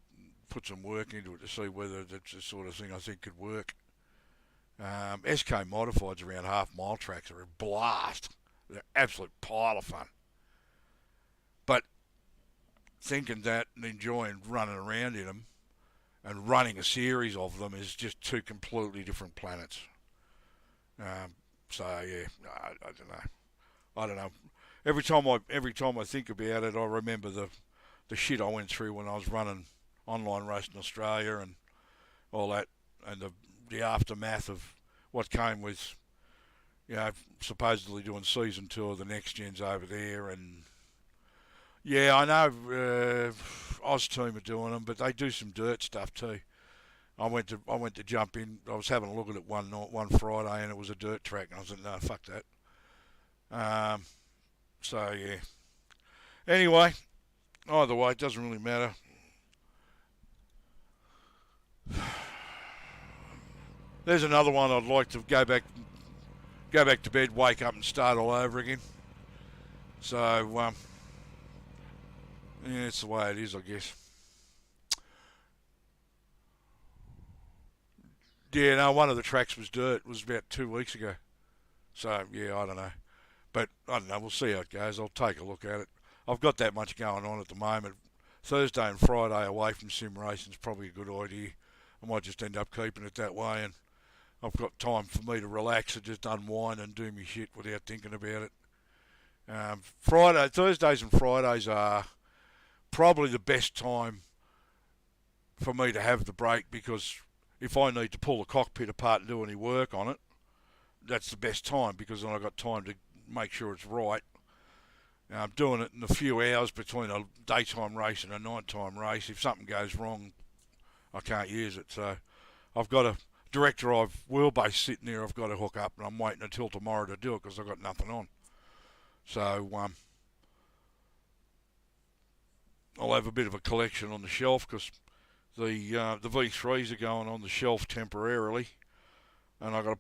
[SPEAKER 3] put some work into it to see whether that's the sort of thing I think could work. SK Modifieds around half-mile tracks are a blast. They're an absolute pile of fun. But thinking that and enjoying running around in them and running a series of them is just two completely different planets. So yeah, I don't know. Every time I think about it, I remember the shit I went through when I was running online racing Australia and all that, and the aftermath of what came with, you know, supposedly doing season 2 of the next gens over there. And yeah, I know Oz team are doing them, but they do some dirt stuff too. I went to jump in. I was having a look at it one Friday, and it was a dirt track, and I was like, no, fuck that. So yeah. Anyway, either way, it doesn't really matter. There's another one I'd like to go back to bed, wake up, and start all over again. So yeah, it's the way it is, I guess. Yeah, no, one of the tracks was dirt. It was about 2 weeks ago. So, yeah, I don't know. But, I don't know, we'll see how it goes. I'll take a look at it. I've got that much going on at the moment. Thursday and Friday away from sim racing is probably a good idea. I might just end up keeping it that way, and I've got time for me to relax and just unwind and do my shit without thinking about it. Thursdays and Fridays are probably the best time for me to have the break, because if I need to pull the cockpit apart and do any work on it, that's the best time, because then I've got time to make sure it's right. Now, I'm doing it in a few hours between a daytime race and a nighttime race. If something goes wrong, I can't use it. So I've got a direct drive wheelbase sitting there I've got to hook up, and I'm waiting until tomorrow to do it because I've got nothing on. So I'll have a bit of a collection on the shelf, because the V3s are going on the shelf temporarily, and I've got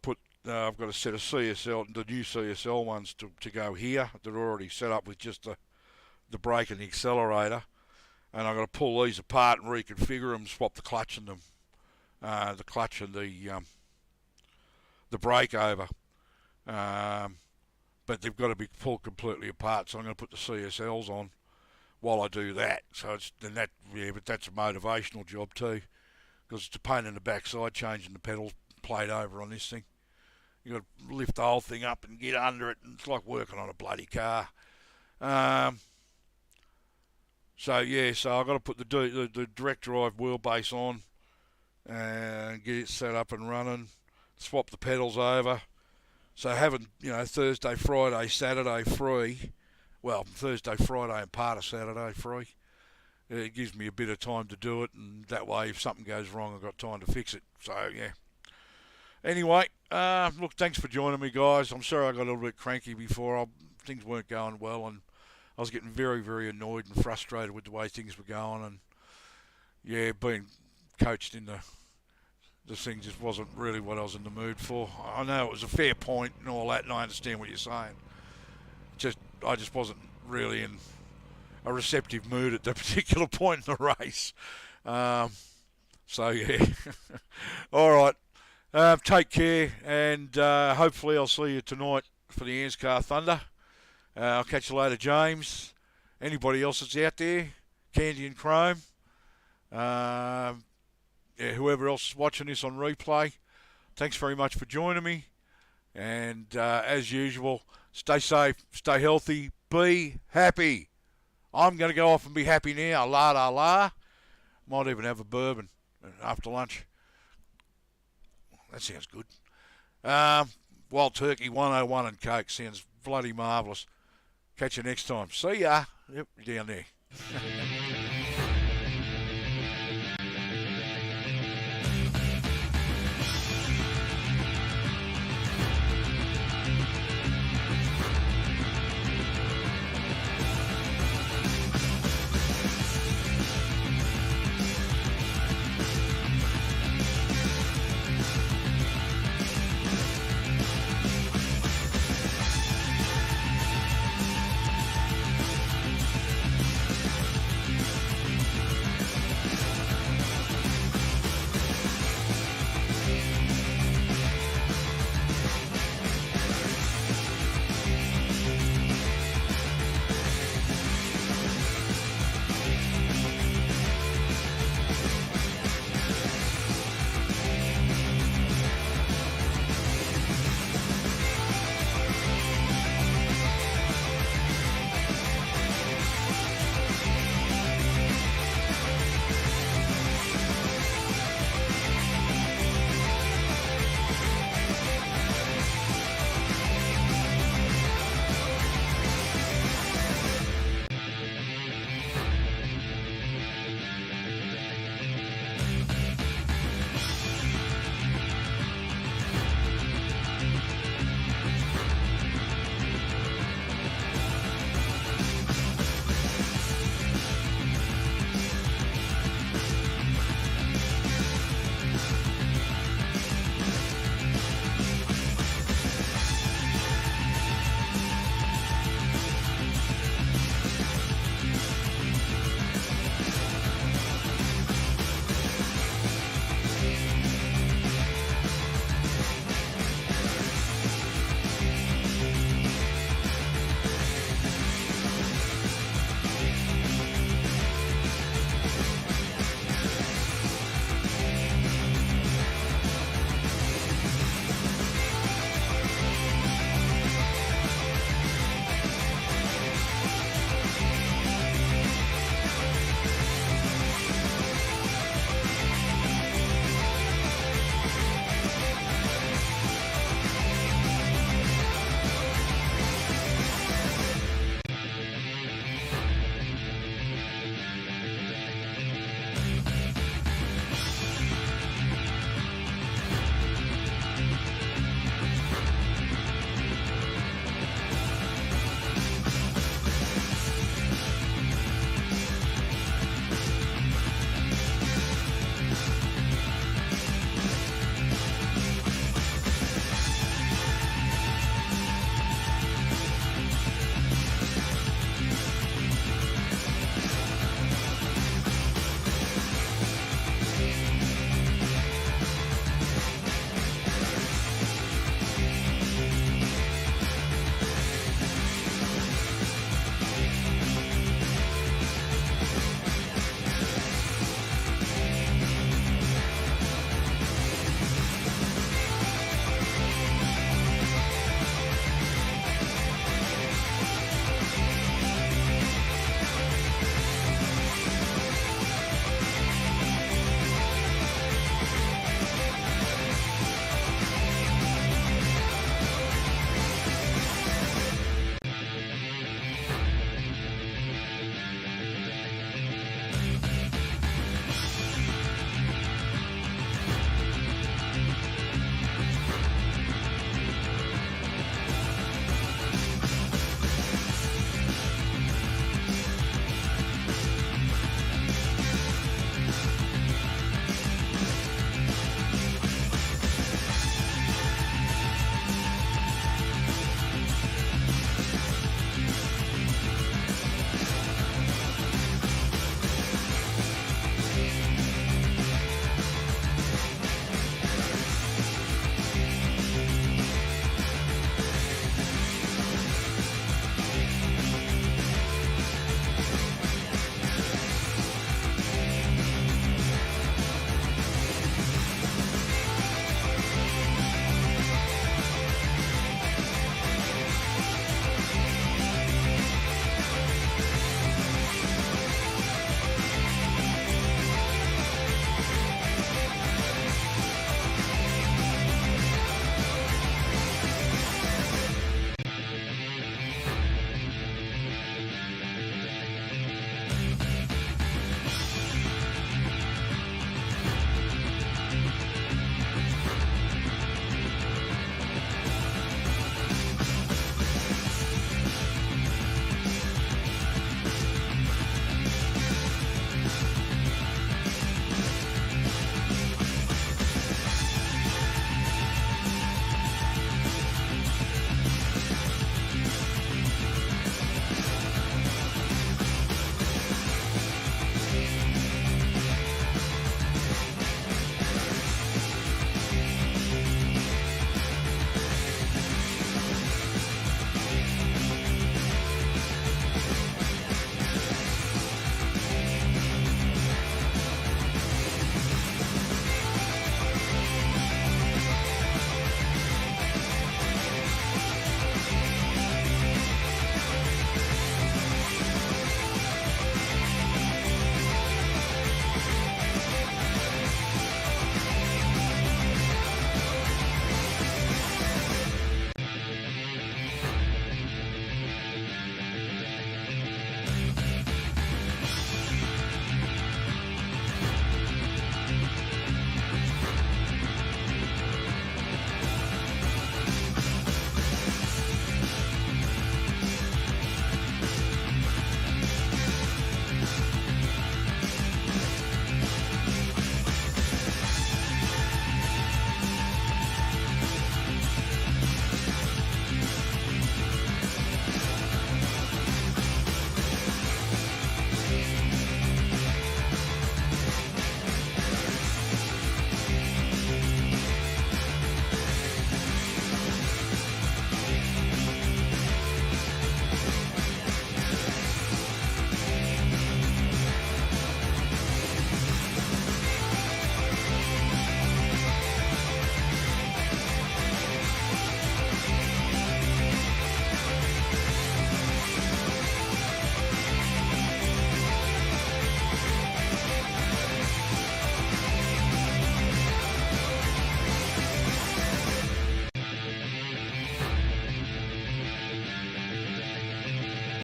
[SPEAKER 3] a set of CSL, the new CSL ones to go here that are already set up with just the brake and the accelerator, and I've got to pull these apart and reconfigure them, swap the clutch and the brake over, but they've got to be pulled completely apart. So I'm going to put the CSLs on while I do that. So but that's a motivational job too, because it's a pain in the backside changing the pedal plate over on this thing. You got to lift the whole thing up and get under it, and it's like working on a bloody car. So yeah, so I've got to put the direct drive wheelbase on and get it set up and running. Swap the pedals over. So having, Thursday, Friday, Saturday free. Well, Thursday, Friday, and part of Saturday free. It gives me a bit of time to do it, and that way, if something goes wrong, I've got time to fix it. So yeah. Anyway, look, thanks for joining me, guys. I'm sorry I got a little bit cranky before. Things weren't going well, and I was getting very, very annoyed and frustrated with the way things were going. And yeah, being coached in the thing just wasn't really what I was in the mood for. I know it was a fair point and all that, and I understand what you're saying. I just wasn't really in a receptive mood at that particular point in the race. So yeah, all right. Take care, and hopefully I'll see you tonight for the Anscar Thunder. I'll catch you later, James. Anybody else that's out there, Candy and Chrome, whoever else is watching this on replay, thanks very much for joining me. And as usual, stay safe, stay healthy, be happy. I'm going to go off and be happy now. La da la. Might even have a bourbon after lunch. That sounds good. Wild Turkey 101 and Coke sounds bloody marvellous. Catch you next time. See ya. Yep, down there.